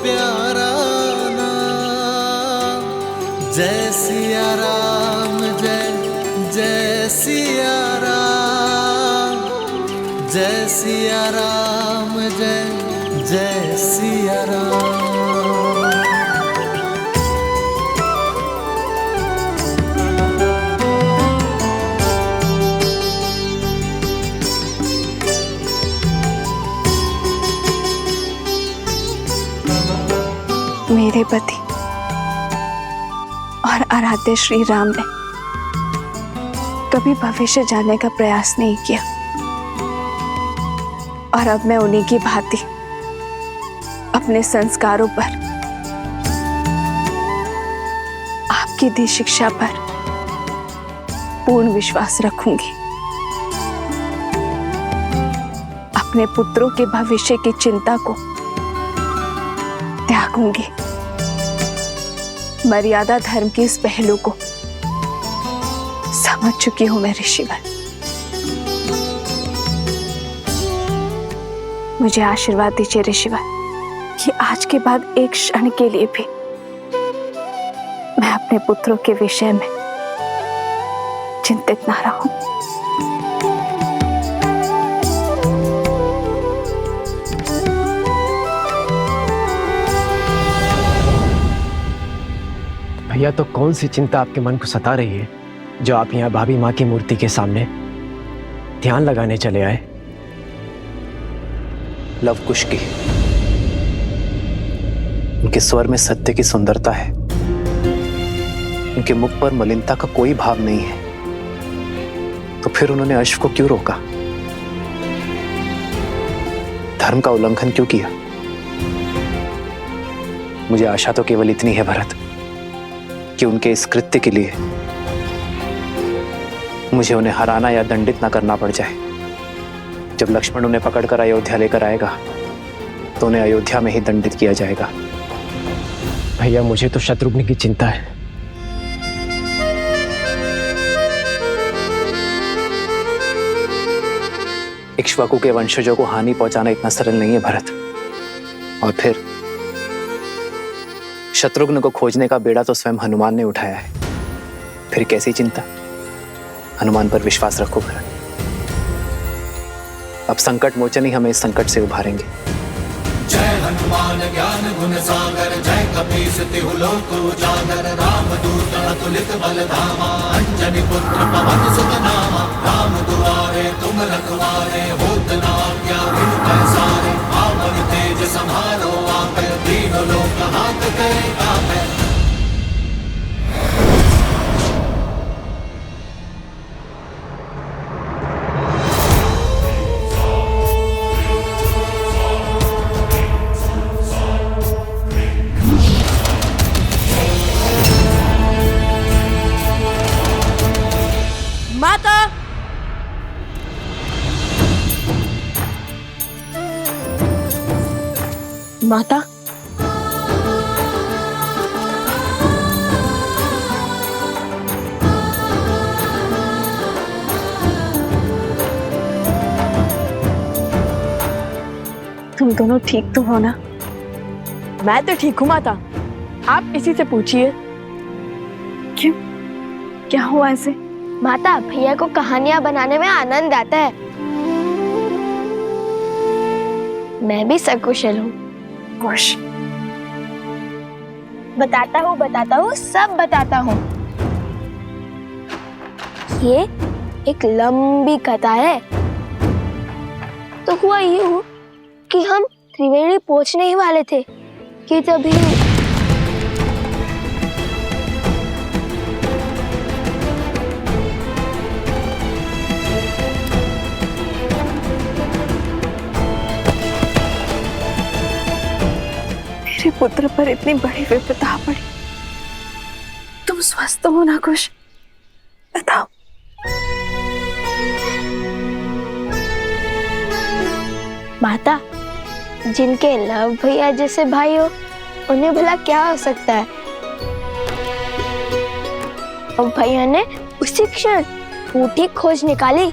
Speaker 12: प्यारा नाम। जय सिया राम, जय जय सिया राम, जय सिया राम, जय जय सिया राम।
Speaker 21: मेरे पति और आराध्य श्री राम ने कभी भविष्य जानने का प्रयास नहीं किया, और अब मैं उन्हीं की भांति अपने संस्कारों पर, आपकी दी शिक्षा पर पूर्ण विश्वास रखूंगी। अपने पुत्रों के भविष्य की चिंता को त्यागूंगी। मर्यादा धर्म की इस पहलू को समझ चुकी हूं मैं ऋषिवर। मुझे आशीर्वाद दीजिए ऋषिवर कि आज के बाद एक क्षण के लिए भी मैं अपने पुत्रों के विषय में चिंतित ना रहूं।
Speaker 16: भैया, तो कौन सी चिंता आपके मन को सता रही है जो आप यहाँ भाभी माँ की मूर्ति के सामने ध्यान लगाने चले आए?
Speaker 2: लव कुश की। उनके स्वर में सत्य की सुंदरता है, उनके मुख पर मलिनता का कोई भाव नहीं है। तो फिर उन्होंने अश्व को क्यों रोका? धर्म का उल्लंघन क्यों किया? मुझे आशा तो केवल इतनी है भरत कि उनके इस कृत्य के लिए मुझे उन्हें हराना या दंडित ना करना पड़ जाए। जब लक्ष्मण उन्हें पकड़कर अयोध्या लेकर आएगा तो उन्हें अयोध्या में ही दंडित किया जाएगा।
Speaker 16: भैया, मुझे तो शत्रुघ्न की चिंता है।
Speaker 2: इक्ष्वाकु के वंशजों को हानि पहुंचाना इतना सरल नहीं है भरत। और फिर शत्रुघ्न को खोजने का बेड़ा तो स्वयं हनुमान ने उठाया है। फिर कैसी चिंता? हनुमान पर विश्वास रखो भरत। अब संकट मोचन ही हमें इस संकट से उभारेंगे।
Speaker 12: जय हनुमान ज्ञान गुण सागर, जय कपीस तिहु लोक उजागर, रामदूत अतुलित बल धामा, अंजनी पुत्र पवन सुत नामा। राम दुआरे तुम रखवारे, होत न आज्ञा बिनु पैसारे। आपन तेज सम्हारो आपे, तीनों लोक हाथ के कापे।
Speaker 1: माता, माता,
Speaker 21: तुम दोनों ठीक तो हो ना?
Speaker 1: मैं तो ठीक हूँ माता, आप इसी से पूछिए।
Speaker 21: क्यों, क्या हुआ ऐसे?
Speaker 3: माता, भैया को कहानियां बनाने में आनंद आता है। मैं भी सकुशल हूँ।
Speaker 21: खुश।
Speaker 3: बताता हूँ, सब बताता हूँ। ये एक लंबी कथा है। तो हुआ यूं कि हम त्रिवेणी पहुंचने ही वाले थे कि तभी
Speaker 21: मेरे पुत्र पर इतनी बड़ी विपदा पड़ी। तुम स्वस्थ हो ना कुश? बताओ।
Speaker 3: माता, जिनके लव भैया जैसे भाई हो, उन्हें भला क्या हो सकता है? और भैया ने उसी क्षण ऊटी खोज निकाली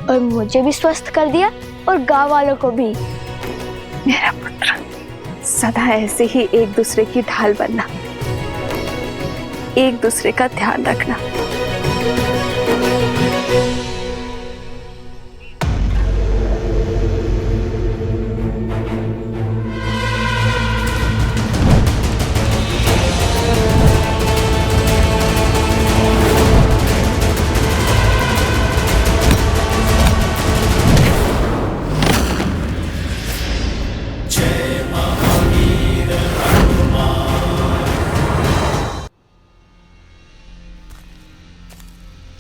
Speaker 3: और मुझे भी स्वस्थ कर दिया और गांव वालों को भी।
Speaker 21: मेरा पुत्र, सदा ऐसे ही एक दूसरे की ढाल बनना, एक दूसरे का ध्यान रखना।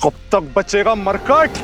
Speaker 19: कब तक बचेगा मरकट?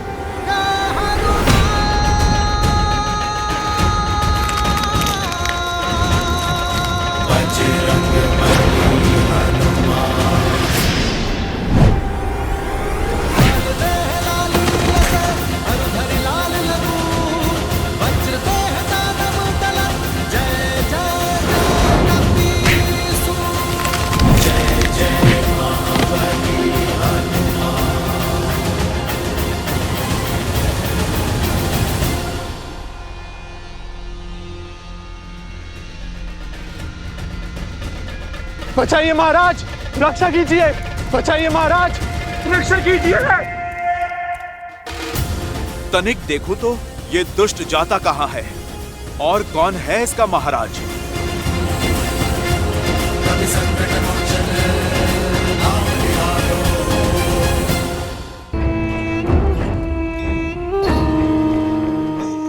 Speaker 15: बचाइए महाराज, रक्षा कीजिए। बचाइए महाराज, रक्षा कीजिए।
Speaker 13: तनिक देखो तो ये दुष्ट जाता कहाँ है और कौन है इसका महाराज?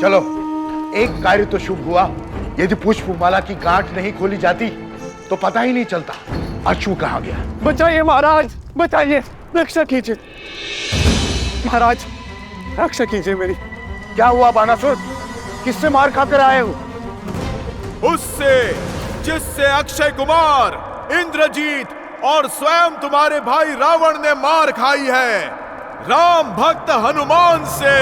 Speaker 18: चलो, एक कार्य तो शुभ हुआ। यदि पुष्पमाला की गांठ नहीं खोली जाती तो पता ही नहीं चलता अश्व कहाँ गया।
Speaker 15: बचाइए महाराज, बचाइए, रक्षा कीजिए। महाराज, रक्षा कीजिए मेरी।
Speaker 18: क्या हुआ बानासुर? किससे मार खाकर आए हो?
Speaker 13: उससे जिससे अक्षय कुमार, इंद्रजीत और स्वयं तुम्हारे भाई रावण ने मार खाई है, राम भक्त हनुमान से।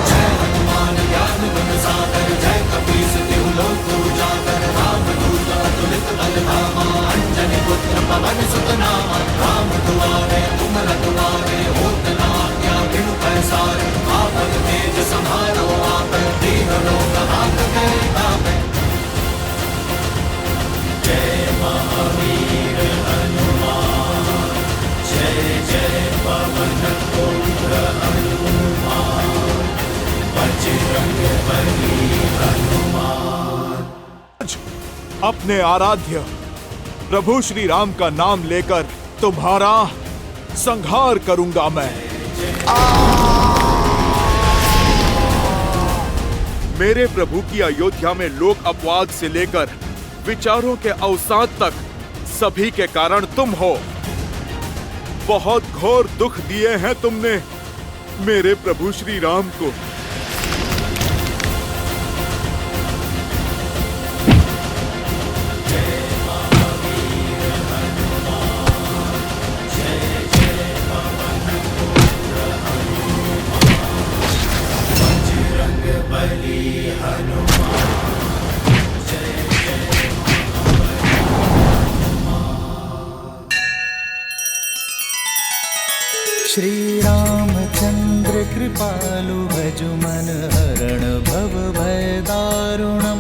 Speaker 12: जय हनुमान ज्ञान गुण सागर, जय कपीस तिहु लोक उजागर, रामदूत अतुलित बल धामा, अंजनी पुत्र पवन सुत नामा। राम दुआरे तुम रखवारे, होत न आज्ञा बिनु पैसारे। आपन तेज सम्हारो आपे, तीनों लोक हाथ के कापे। जय महावीर हनुमान, जय जय पवन पुत्र हनुमान, बजरंगबली हनुमान।
Speaker 13: अपने आराध्य प्रभु श्री राम का नाम लेकर तुम्हारा संहार करूंगा मैं। मेरे प्रभु की अयोध्या में लोक अपवाद से लेकर विचारों के अवसाद तक सभी के कारण तुम हो। बहुत घोर दुख दिए हैं तुमने मेरे प्रभु श्री राम को।
Speaker 12: श्री रामचंद्र कृपालु भजु मन हरण भव भय दारुणम,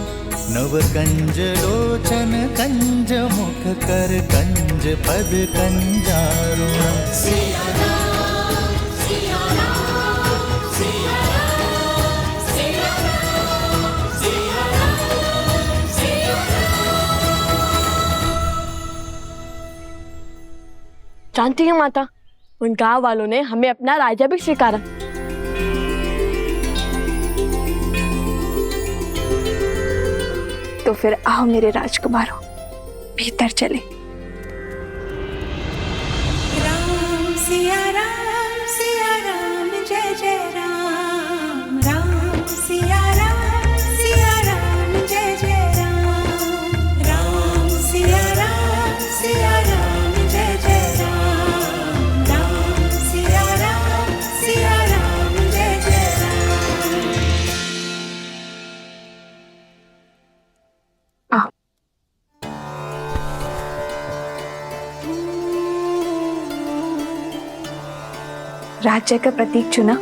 Speaker 12: नव कंज लोचन कंज मुख कर कंज पद कंजारुणम। सिया राम, सिया राम, सिया राम, सिया राम, सिया राम, सिया राम।
Speaker 1: जानती है माता, उन गांव वालों ने हमें अपना राजा भी स्वीकारा।
Speaker 21: तो फिर आओ मेरे राजकुमारों, भीतर चले।
Speaker 4: राम सिया राम, सिया राम जय जय राम, राम सिया राम, सिया राम जय जय राम, राम सिया राम, सिया राम जय जय राम, राम सिया राम, सिया राम जय जय राम।
Speaker 21: राज्य का प्रतीक चुना।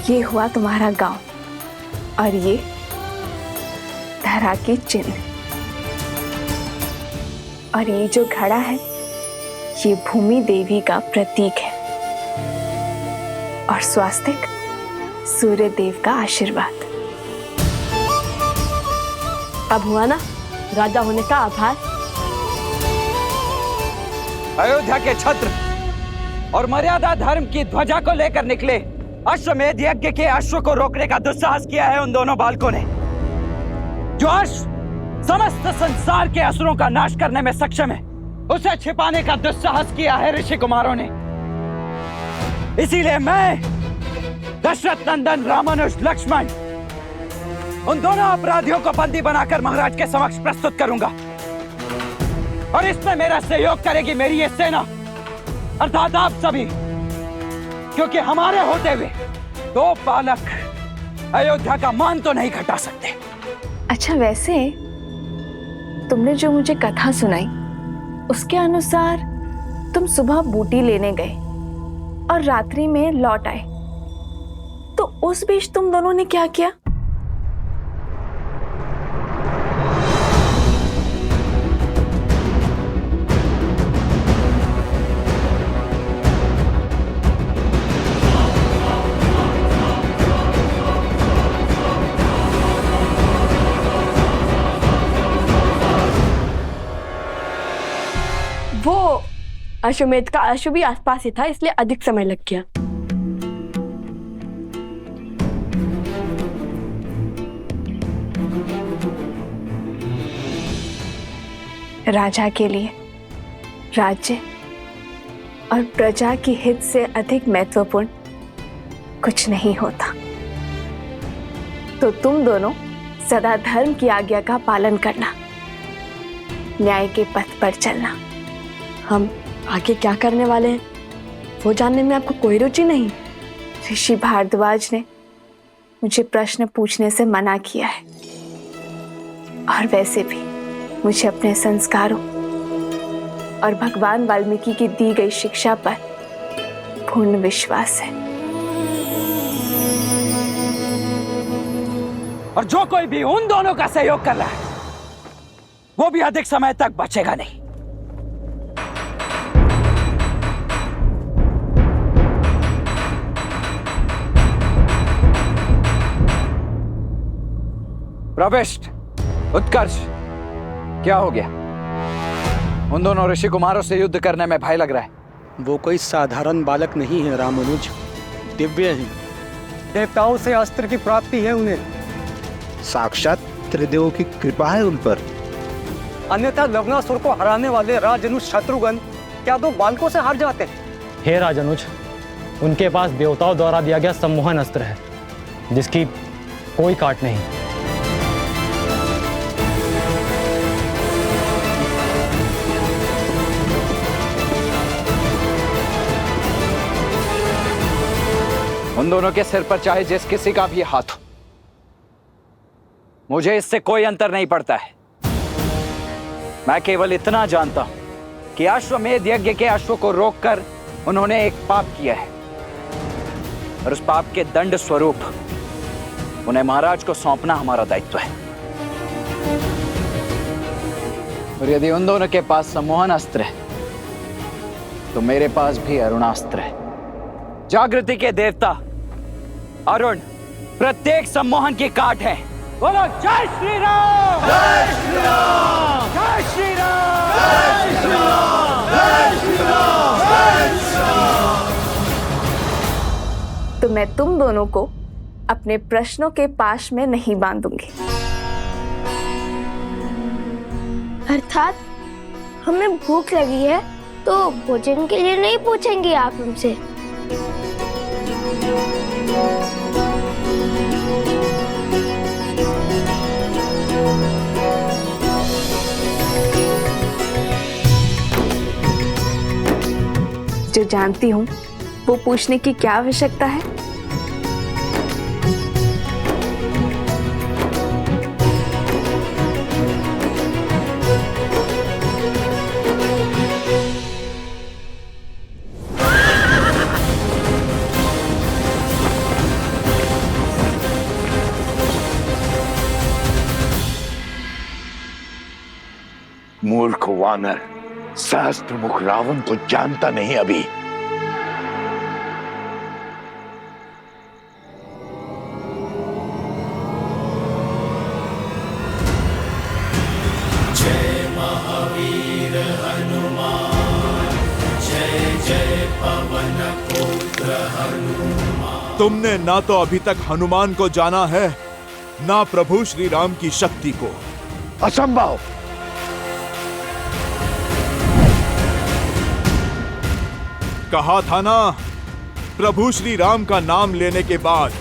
Speaker 21: ये हुआ तुम्हारा गांव और ये धरा की चिन्ह, और ये जो घड़ा है ये भूमि देवी का प्रतीक है, और स्वास्तिक सूर्य देव का आशीर्वाद।
Speaker 1: अब हुआ ना राजा होने का आभार।
Speaker 17: अयोध्या के छत्र और मर्यादा धर्म की ध्वजा को लेकर निकले अश्वमेध यज्ञ के अश्व को रोकने का दुस्साहस किया है उन दोनों बालकों ने। जो अश्व समस्त संसार के असुरों का नाश करने में सक्षम है, उसे छिपाने का दुस्साहस किया है ऋषि कुमारों ने। इसीलिए मैं दशरथ नंदन रामानुज लक्ष्मण उन दोनों अपराधियों को बंदी बनाकर महाराज के समक्ष प्रस्तुत करूंगा, और इसमें मेरा सहयोग करेगी मेरी ये सेना अर्थात आप सभी, क्योंकि हमारे होते हुए दो बालक अयोध्या का मान तो नहीं घटा सकते।
Speaker 21: अच्छा, वैसे तुमने जो मुझे कथा सुनाई उसके अनुसार तुम सुबह बूटी लेने गए और रात्रि में लौट आए, तो उस बीच तुम दोनों ने क्या किया?
Speaker 1: वो अश्वमेध का अश्व भी आसपास ही था, इसलिए अधिक समय लग गया।
Speaker 21: राजा के लिए राज्य और प्रजा की हित से अधिक महत्वपूर्ण कुछ नहीं होता। तो तुम दोनों सदा धर्म की आज्ञा का पालन करना, न्याय के पथ पर चलना।
Speaker 1: हम आगे क्या करने वाले हैं वो जानने में आपको कोई रुचि नहीं?
Speaker 21: ऋषि भारद्वाज ने मुझे प्रश्न पूछने से मना किया है, और वैसे भी मुझे अपने संस्कारों और भगवान वाल्मीकि की दी गई शिक्षा पर पूर्ण विश्वास है।
Speaker 17: और जो कोई भी उन दोनों का सहयोग कर रहा है वो भी अधिक समय तक बचेगा नहीं। प्रविष्ट, उत्कर्ष, क्या हो गया? उन दोनों ऋषि कुमारों से युद्ध करने में भय लग रहा है।
Speaker 15: वो कोई साधारण बालक नहीं है रामानुज, दिव्य है। देवताओं से अस्त्र की प्राप्ति है उन्हें।
Speaker 5: साक्षात त्रिदेवों की कृपा है उन पर।
Speaker 15: अन्यथा लवणासुर को हराने वाले राजनुज शत्रुघ्न क्या दो बालकों से हार जाते?
Speaker 6: हे राजनुज, उनके पास देवताओं द्वारा दिया गया सम्मोहन अस्त्र है जिसकी कोई काट नहीं।
Speaker 17: उन दोनों के सिर पर चाहे जिस किसी का भी हाथ हो, मुझे इससे कोई अंतर नहीं पड़ता है। मैं केवल इतना जानता हूं कि अश्वमेध यज्ञ के अश्व को रोककर उन्होंने एक पाप किया है, और उस पाप के दंड स्वरूप उन्हें महाराज को सौंपना हमारा दायित्व है। और यदि उन दोनों के पास सम्मोहन अस्त्र है तो मेरे पास भी अरुणास्त्र है। जागृति के देवता अरुण प्रत्येक सम्मोहन की काट है। बोलो जय श्री राम! जय श्री राम! जय श्री राम! जय श्री राम! जय श्री राम! जय श्री राम!
Speaker 21: तो मैं तुम दोनों को अपने प्रश्नों के पाश में नहीं बांधूंगी।
Speaker 3: अर्थात हमें भूख लगी है तो भोजन के लिए नहीं पूछेंगे आप हमसे?
Speaker 21: जो जानती हूँ वो पूछने की क्या आवश्यकता है?
Speaker 18: मूर्ख वानर, सहस्त्र मुख रावण को जानता नहीं अभी।
Speaker 12: जय महावीर हनुमान, जय जय पवन पुत्र हनुमान।
Speaker 13: तुमने ना तो अभी तक हनुमान को जाना है, ना प्रभु श्री राम की शक्ति को।
Speaker 18: असंभव!
Speaker 13: कहा था ना, प्रभु श्री राम का नाम लेने के बाद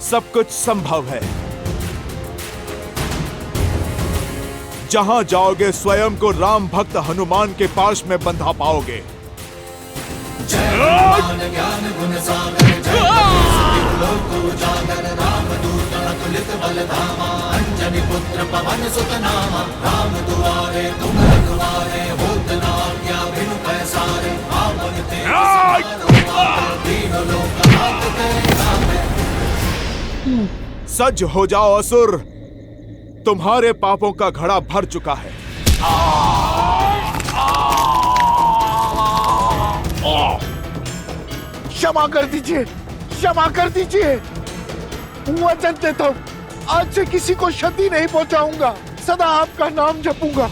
Speaker 13: सब कुछ संभव है। जहां जाओगे स्वयं को राम भक्त हनुमान के पास में बंधा पाओगे।
Speaker 12: जय हनुमान ज्ञान गुण सागर, जय कपीस लोक उजागर, रामदूत अतुलित बल धामा, अंजनी पुत्र पवन सुत नामा, राम दुआरे तुम रखवारे, होत न आज्ञा बिनु पैसारे, आपन तेज समारो, दीन लोक हाथ तेरे नामे।
Speaker 13: सज हो जाओ असुर, तुम्हारे पापों का घड़ा भर चुका है।
Speaker 18: क्षमा कर दीजिए, क्षमा कर दीजिए। वचन देता हूं, आज से किसी को क्षति नहीं पहुंचाऊंगा, सदा आपका नाम जपूंगा।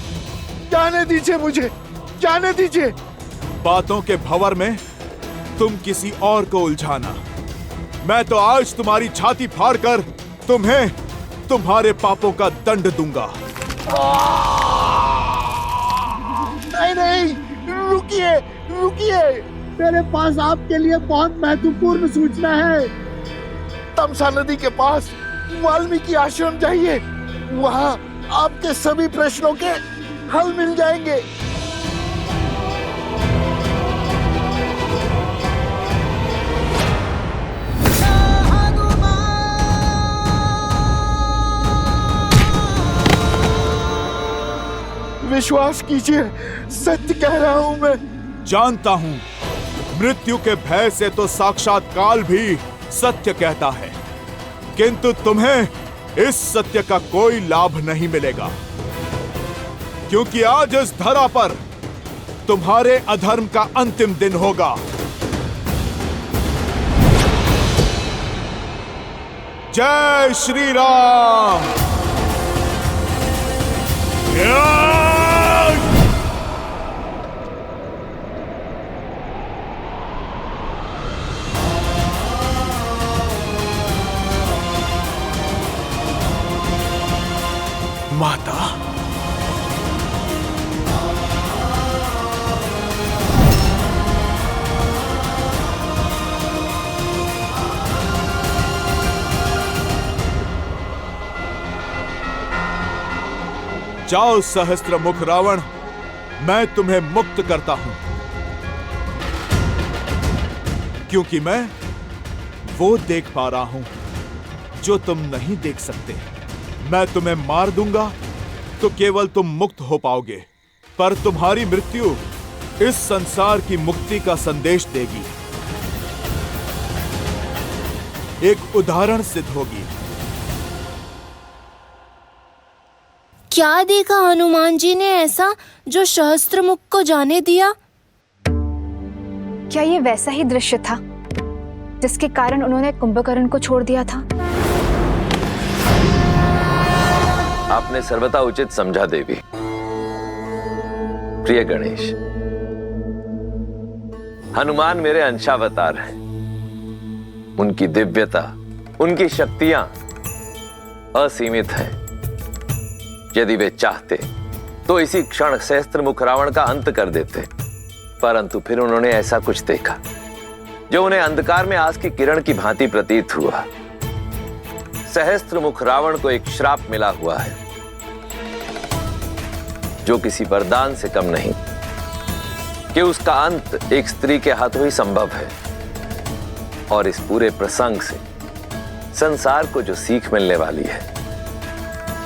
Speaker 18: जाने दीजिए मुझे, जाने दीजिए।
Speaker 13: बातों के भंवर में तुम किसी और को उलझाना। मैं तो आज तुम्हारी छाती फाड़कर तुम्हें तुम्हारे पापों का दंड दूंगा।
Speaker 18: नहीं नहीं, रुकिए रुकिए, मेरे पास आपके लिए बहुत महत्वपूर्ण सूचना है। तमसा नदी के पास वाल्मीकि आश्रम जाइए, वहां आपके सभी प्रश्नों के फल मिल जाएंगे। विश्वास कीजिए, सत्य कह रहा हूं मैं।
Speaker 13: जानता हूं, मृत्यु के भय से तो साक्षात काल भी सत्य कहता है, किंतु तुम्हें इस सत्य का कोई लाभ नहीं मिलेगा, क्योंकि आज इस धरा पर तुम्हारे अधर्म का अंतिम दिन होगा। जय श्री राम। माता, जाओ सहस्त्र मुख रावण, मैं तुम्हें मुक्त करता हूं, क्योंकि मैं वो देख पा रहा हूं जो तुम नहीं देख सकते। मैं तुम्हें मार दूंगा तो केवल तुम मुक्त हो पाओगे, पर तुम्हारी मृत्यु इस संसार की मुक्ति का संदेश देगी, एक उदाहरण सिद्ध होगी।
Speaker 3: क्या देखा हनुमान जी ने ऐसा जो सहस्त्रमुख को जाने दिया?
Speaker 21: क्या ये वैसा ही दृश्य था जिसके कारण उन्होंने कुंभकर्ण को छोड़ दिया था?
Speaker 9: आपने सर्वथा उचित समझा देवी। प्रिय गणेश, हनुमान मेरे अंशावतार हैं। उनकी दिव्यता, उनकी शक्तियां असीमित हैं। यदि वे चाहते तो इसी क्षण सहस्त्रमुख रावण का अंत कर देते, परंतु फिर उन्होंने ऐसा कुछ देखा जो उन्हें अंधकार में आस की किरण की भांति प्रतीत हुआ। सहस्त्रमुख रावण को एक श्राप मिला हुआ है जो किसी वरदान से कम नहीं, कि उसका अंत एक स्त्री के हाथों ही संभव है। और इस पूरे प्रसंग से संसार को जो सीख मिलने वाली है,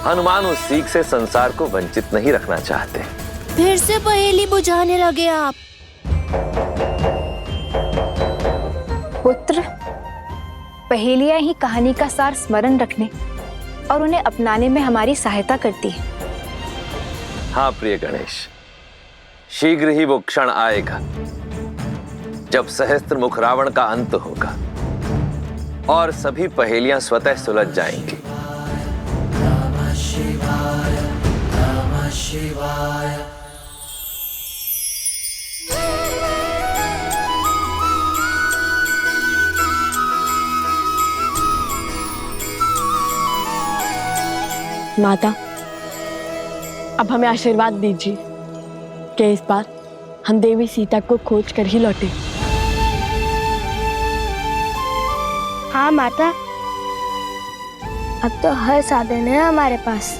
Speaker 9: हनुमान उस सीख से संसार को वंचित नहीं रखना चाहते।
Speaker 3: फिर से पहेली बुझाने लगे आप।
Speaker 21: पुत्र, पहेलियां ही कहानी का सार स्मरण रखने और उन्हें अपनाने में हमारी सहायता करती है।
Speaker 9: हाँ प्रिय गणेश, शीघ्र ही वो क्षण आएगा जब सहस्त्रमुख रावण का अंत होगा और सभी पहेलियां स्वतः सुलझ जाएंगी।
Speaker 12: नमः शिवाय, नमः शिवाय।
Speaker 1: माता, अब हमें आशीर्वाद दीजिए कि इस बार हम देवी सीता को खोज कर ही लौटे।
Speaker 3: हाँ माता, अब तो हर साधन है हमारे पास।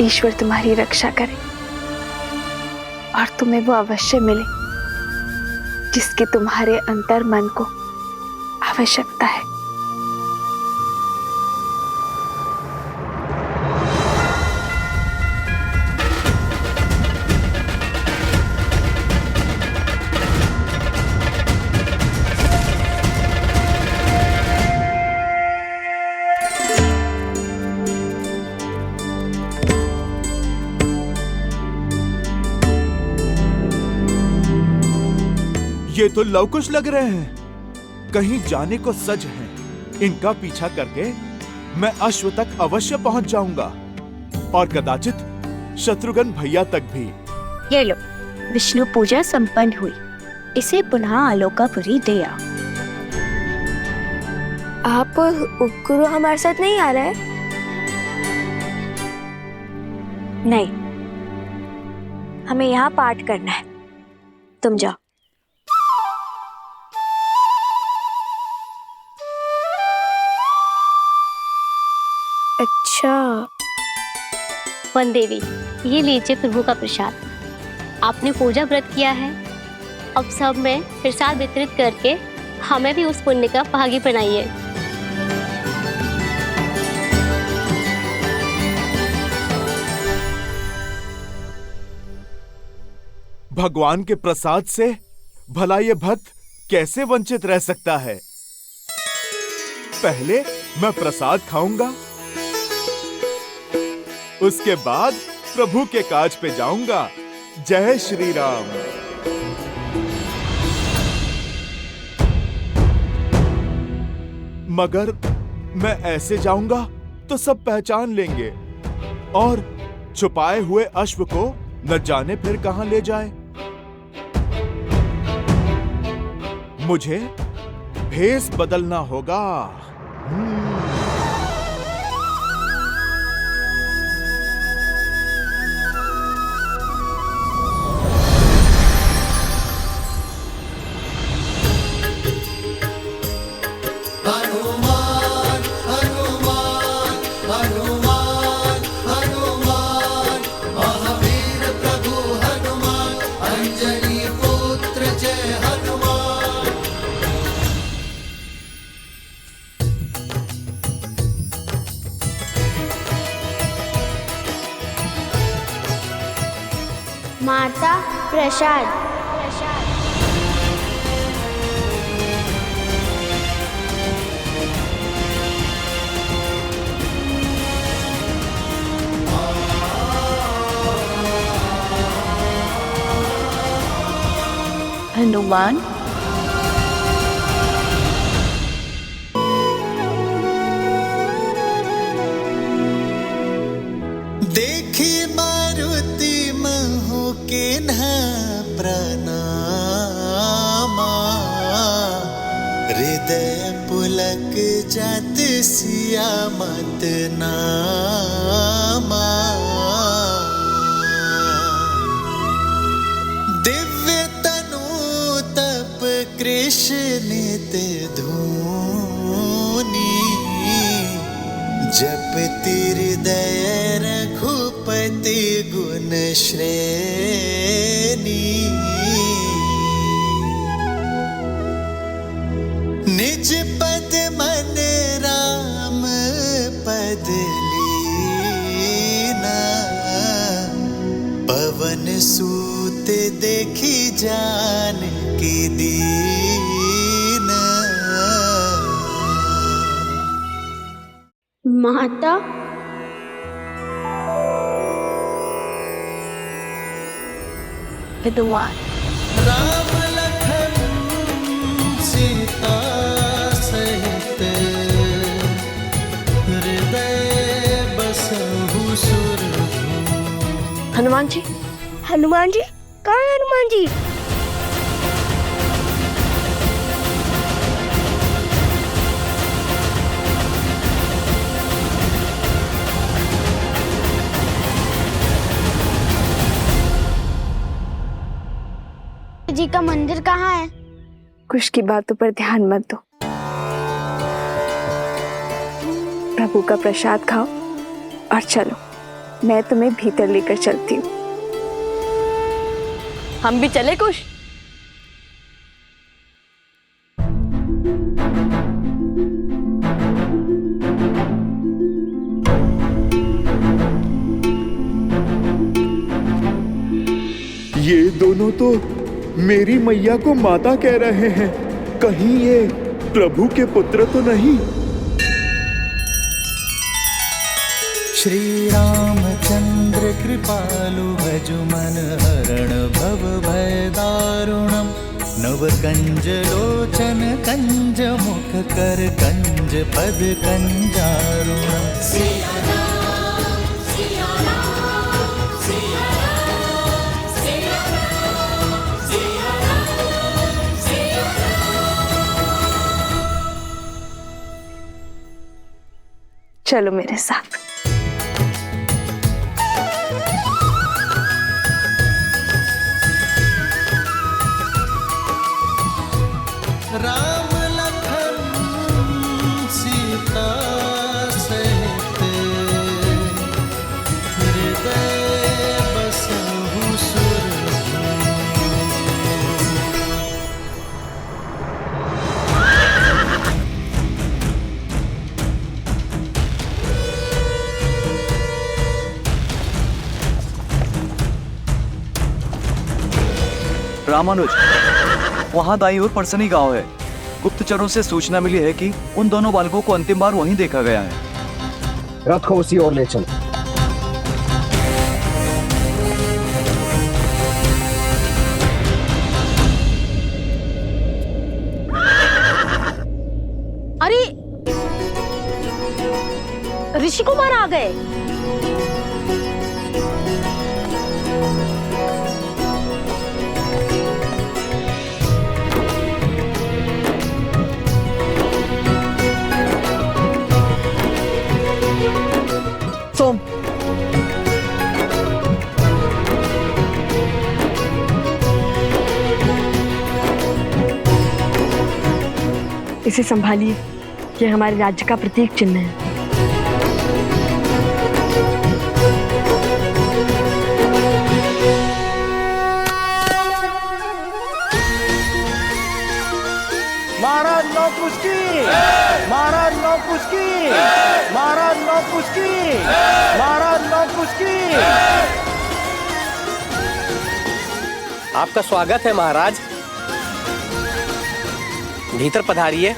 Speaker 21: ईश्वर तुम्हारी रक्षा करे और तुम्हें वो अवश्य मिले जिसकी तुम्हारे अंतर मन को आवश्यकता है।
Speaker 13: ये तो लवकुश लग रहे हैं, कहीं जाने को सज हैं। इनका पीछा करके मैं अश्व तक अवश्य पहुंच जाऊंगा और कदाचित शत्रुघ्न भैया तक भी।
Speaker 11: ये लो, विष्णु पूजा संपन्न हुई। इसे पुनः आलोकापुरी दे आओ।
Speaker 3: आप उपगुरु हमारे साथ नहीं आ रहे?
Speaker 11: नहीं, हमें यहाँ पाठ करना है। तुम जाओ।
Speaker 3: अच्छा।
Speaker 14: वन देवी, ये लीजिए प्रभु का प्रसाद। आपने पूजा व्रत किया है, अब सब में प्रसाद वितरित करके हमें भी उस पुण्य का भागी बनाइए।
Speaker 13: भगवान के प्रसाद से भला ये भक्त कैसे वंचित रह सकता है? पहले मैं प्रसाद खाऊंगा, उसके बाद प्रभु के काज पे जाऊंगा। जय श्री राम। मगर मैं ऐसे जाऊंगा तो सब पहचान लेंगे और छुपाए हुए अश्व को न जाने फिर कहां ले जाए। मुझे भेष बदलना होगा।
Speaker 12: हनुमान हनुमान हनुमान हनुमान महावीर प्रभु हनुमान अंजनी पुत्र जय हनुमान।
Speaker 3: माता प्रसाद।
Speaker 20: हनुमान,
Speaker 12: देखी मारुति महु के न प्रणामा, हृदय पुलक जात सिया मत नामा। दिव्य तनु तप कृष्ण धूनी, जप हृदय रघुपति गुण श्रेणी। निज पद मन राम पद लीना, पवन सूत देखी जान की दीना।
Speaker 3: माता
Speaker 20: हनुमान,
Speaker 12: राम लखन सीता सहित हृदय बसहु सुरभूमि।
Speaker 1: हनुमान जी,
Speaker 3: हनुमान जी, कहाँ है हनुमान जी? जी का मंदिर कहाँ है?
Speaker 21: कुछ की बातों पर ध्यान मत दो, प्रभु का प्रसाद खाओ और चलो, मैं तुम्हें भीतर लेकर चलती हूँ।
Speaker 1: हम भी चले कुछ?
Speaker 13: ये दोनों तो मेरी मैया को माता कह रहे हैं, कहीं ये प्रभु के पुत्र तो नहीं?
Speaker 12: श्री रामचंद्र कृपालु भजु मन हरण भव भय दारुणम। नव कंज लोचन कंज मुख कर कंज पद कंजारुणम।
Speaker 21: चलो मेरे साथ।
Speaker 12: राम लखन सीता सहित
Speaker 7: रामानुज, वहाँ दाई ओर परसनी गांव है। गुप्तचरों से सूचना मिली है कि उन दोनों बालकों को अंतिम बार वहीं देखा गया है।
Speaker 16: रथ को उसी ओर ले चल।
Speaker 8: अरे ऋषि कुमार आ गए।
Speaker 1: सोम, इसे संभालिए, ये हमारे राज्य का प्रतीक चिन्ह है।
Speaker 23: महाराज नौकुस्की, महाराज नौकुस्की, महाराज नौकुस्की, महाराज नौकुस्की।
Speaker 10: आपका स्वागत है महाराज, भीतर पधारिए।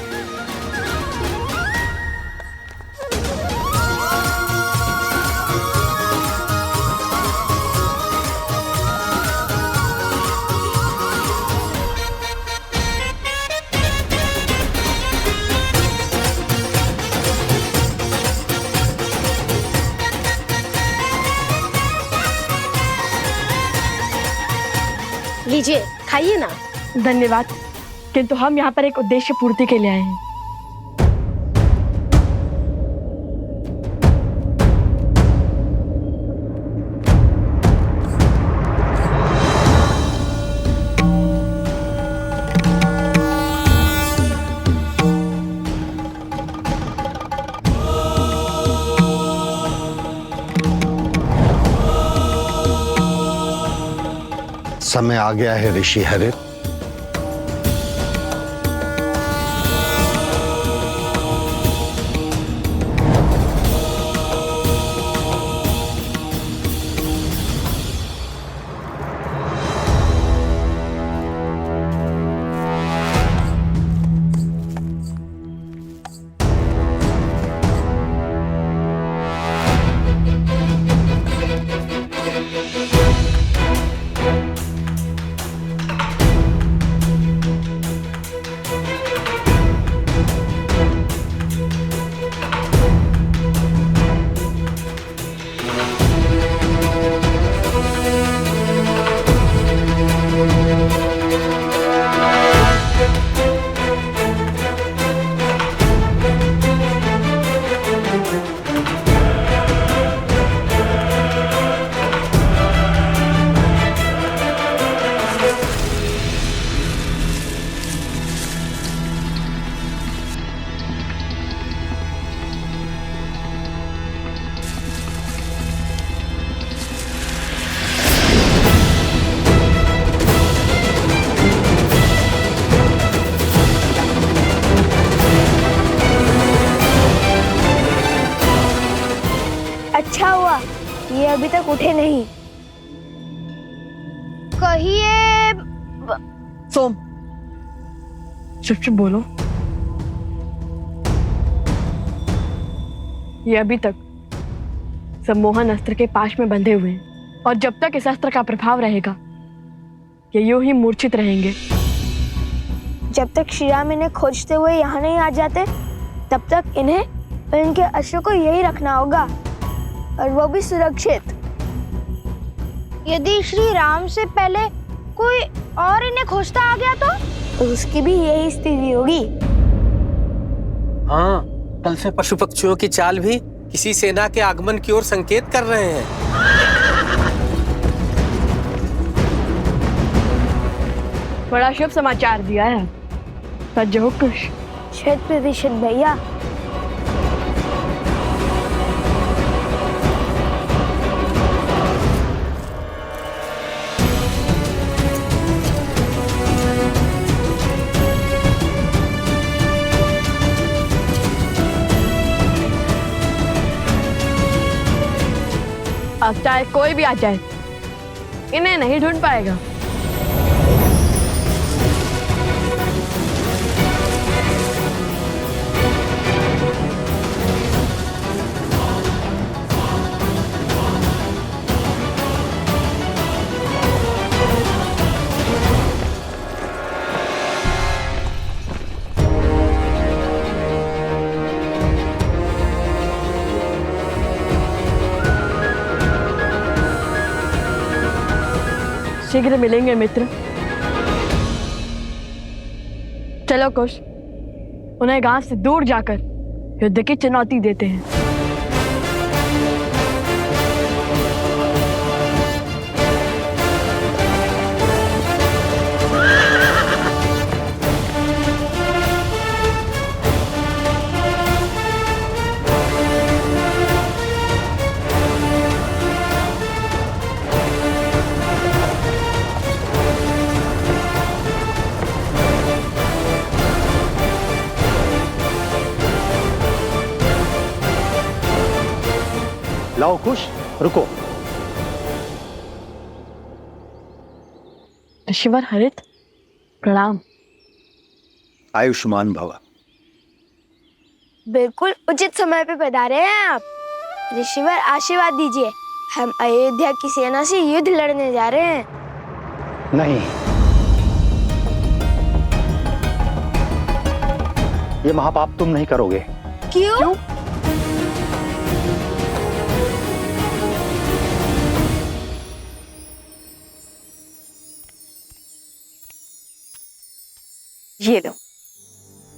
Speaker 8: लीजिए, खाइए ना।
Speaker 1: धन्यवाद, किंतु हम यहाँ पर एक उद्देश्य पूर्ति के लिए आए हैं।
Speaker 18: समय आ गया है ऋषि हरित।
Speaker 3: अच्छा हुआ ये अभी तक उठे नहीं। कहिए।
Speaker 1: सोम, चुप चुप बोलो। ये अभी तक सम्मोहन अस्त्र के पाश में बंधे हुए हैं और जब तक इस अस्त्र का प्रभाव रहेगा ये यूं ही मूर्छित रहेंगे।
Speaker 3: जब तक श्री राम इन्हें खोजते हुए यहाँ नहीं आ जाते तब तक इन्हें और इनके अश्व को यही रखना होगा, और वो भी सुरक्षित। यदि श्री राम से पहले कोई और इन्हें खोजता आ गया तो उसकी भी यही स्थिति होगी।
Speaker 10: हाँ, कल से पशु पक्षियों की चाल भी किसी सेना के आगमन की ओर संकेत कर रहे हैं।
Speaker 1: बड़ा शुभ समाचार दिया है। सच हो कुछ?
Speaker 3: 100% भैया।
Speaker 1: अब चाहे कोई भी आ जाए इन्हें नहीं ढूंढ पाएगा। शीघ्र मिलेंगे मित्र। चलो कुश, उन्हें गांव से दूर जाकर युद्ध की चुनौती देते हैं।
Speaker 18: लाओ कुश, रुको।
Speaker 1: ऋषिवर हरित, प्रणाम।
Speaker 18: आयुष्मान भव।
Speaker 3: बिल्कुल उचित समय पे पधारे हैं आप। ऋषिवर आशीर्वाद दीजिए, हम अयोध्या की सेना से युद्ध लड़ने जा रहे हैं।
Speaker 18: नहीं, ये महापाप तुम नहीं करोगे।
Speaker 3: क्यों?
Speaker 21: ये लो,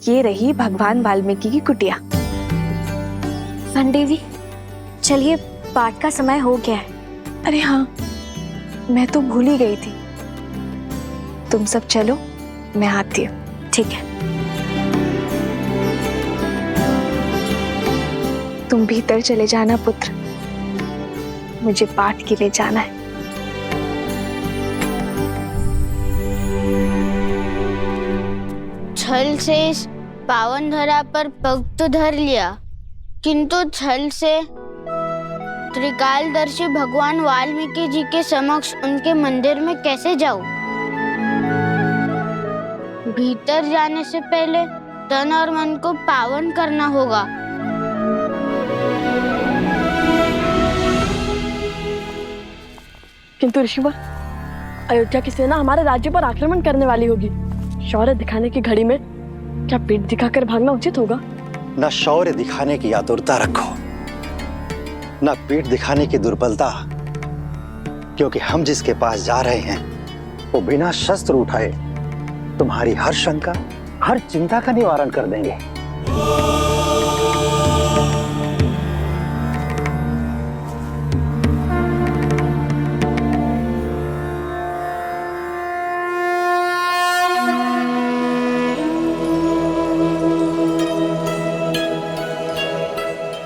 Speaker 21: ये रही भगवान वाल्मीकि की कुटिया।
Speaker 11: देवी, चलिए पाठ का समय हो गया है।
Speaker 21: अरे हाँ, मैं तो भूल ही गई थी। तुम सब चलो, मैं आती हूँ।
Speaker 11: ठीक है।
Speaker 21: तुम भीतर चले जाना पुत्र, मुझे पाठ के लिए जाना है।
Speaker 2: छल से इस पावन धरा पर पग तो धर लिया, किंतु छल से त्रिकालदर्शी भगवान वाल्मीकि जी के समक्ष उनके मंदिर में कैसे जाऊं? भीतर जाने से पहले तन और मन को पावन करना होगा।
Speaker 1: किंतु ऋषिवर, अयोध्या की सेना हमारे राज्य पर आक्रमण करने वाली होगी। शौर्य दिखाने की घड़ी में क्या पीठ दिखाकर भागना उचित होगा?
Speaker 18: न शौर्य दिखाने की आतुरता रखो, न पीठ दिखाने की दुर्बलता, क्योंकि हम जिसके पास जा रहे हैं वो बिना शस्त्र उठाए तुम्हारी हर शंका, हर चिंता का निवारण कर देंगे।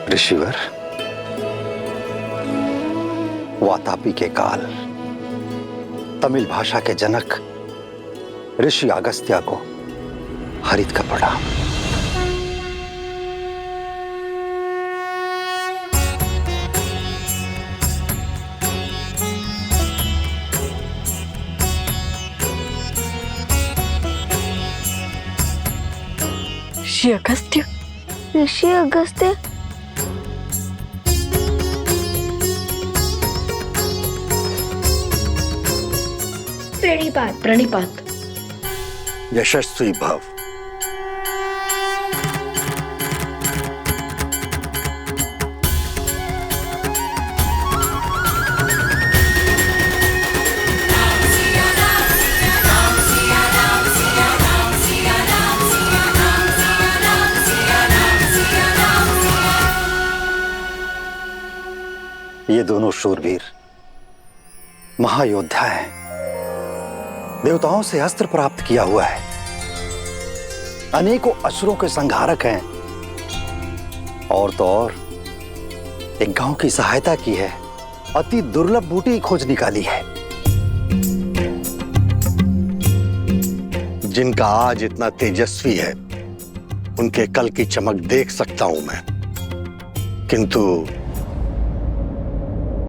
Speaker 18: ऋषिवर, वातापी के काल तमिल भाषा के जनक ऋषि अगस्त्य को हरित का प्रणाम।
Speaker 1: ऋषि अगस्त्य?
Speaker 3: ऋषि अगस्त्य?
Speaker 1: प्रणिपात, प्रणिपात।
Speaker 18: यशस्वी भव। ये दोनों शूरवीर महायोद्धा हैं, देवताओं से अस्त्र प्राप्त किया हुआ है, अनेकों असुरों के संहारक हैं, और तो और एक गांव की सहायता की है, अति दुर्लभ बूटी की खोज निकाली है।
Speaker 19: जिनका आज इतना तेजस्वी है, उनके कल की चमक देख सकता हूं मैं, किंतु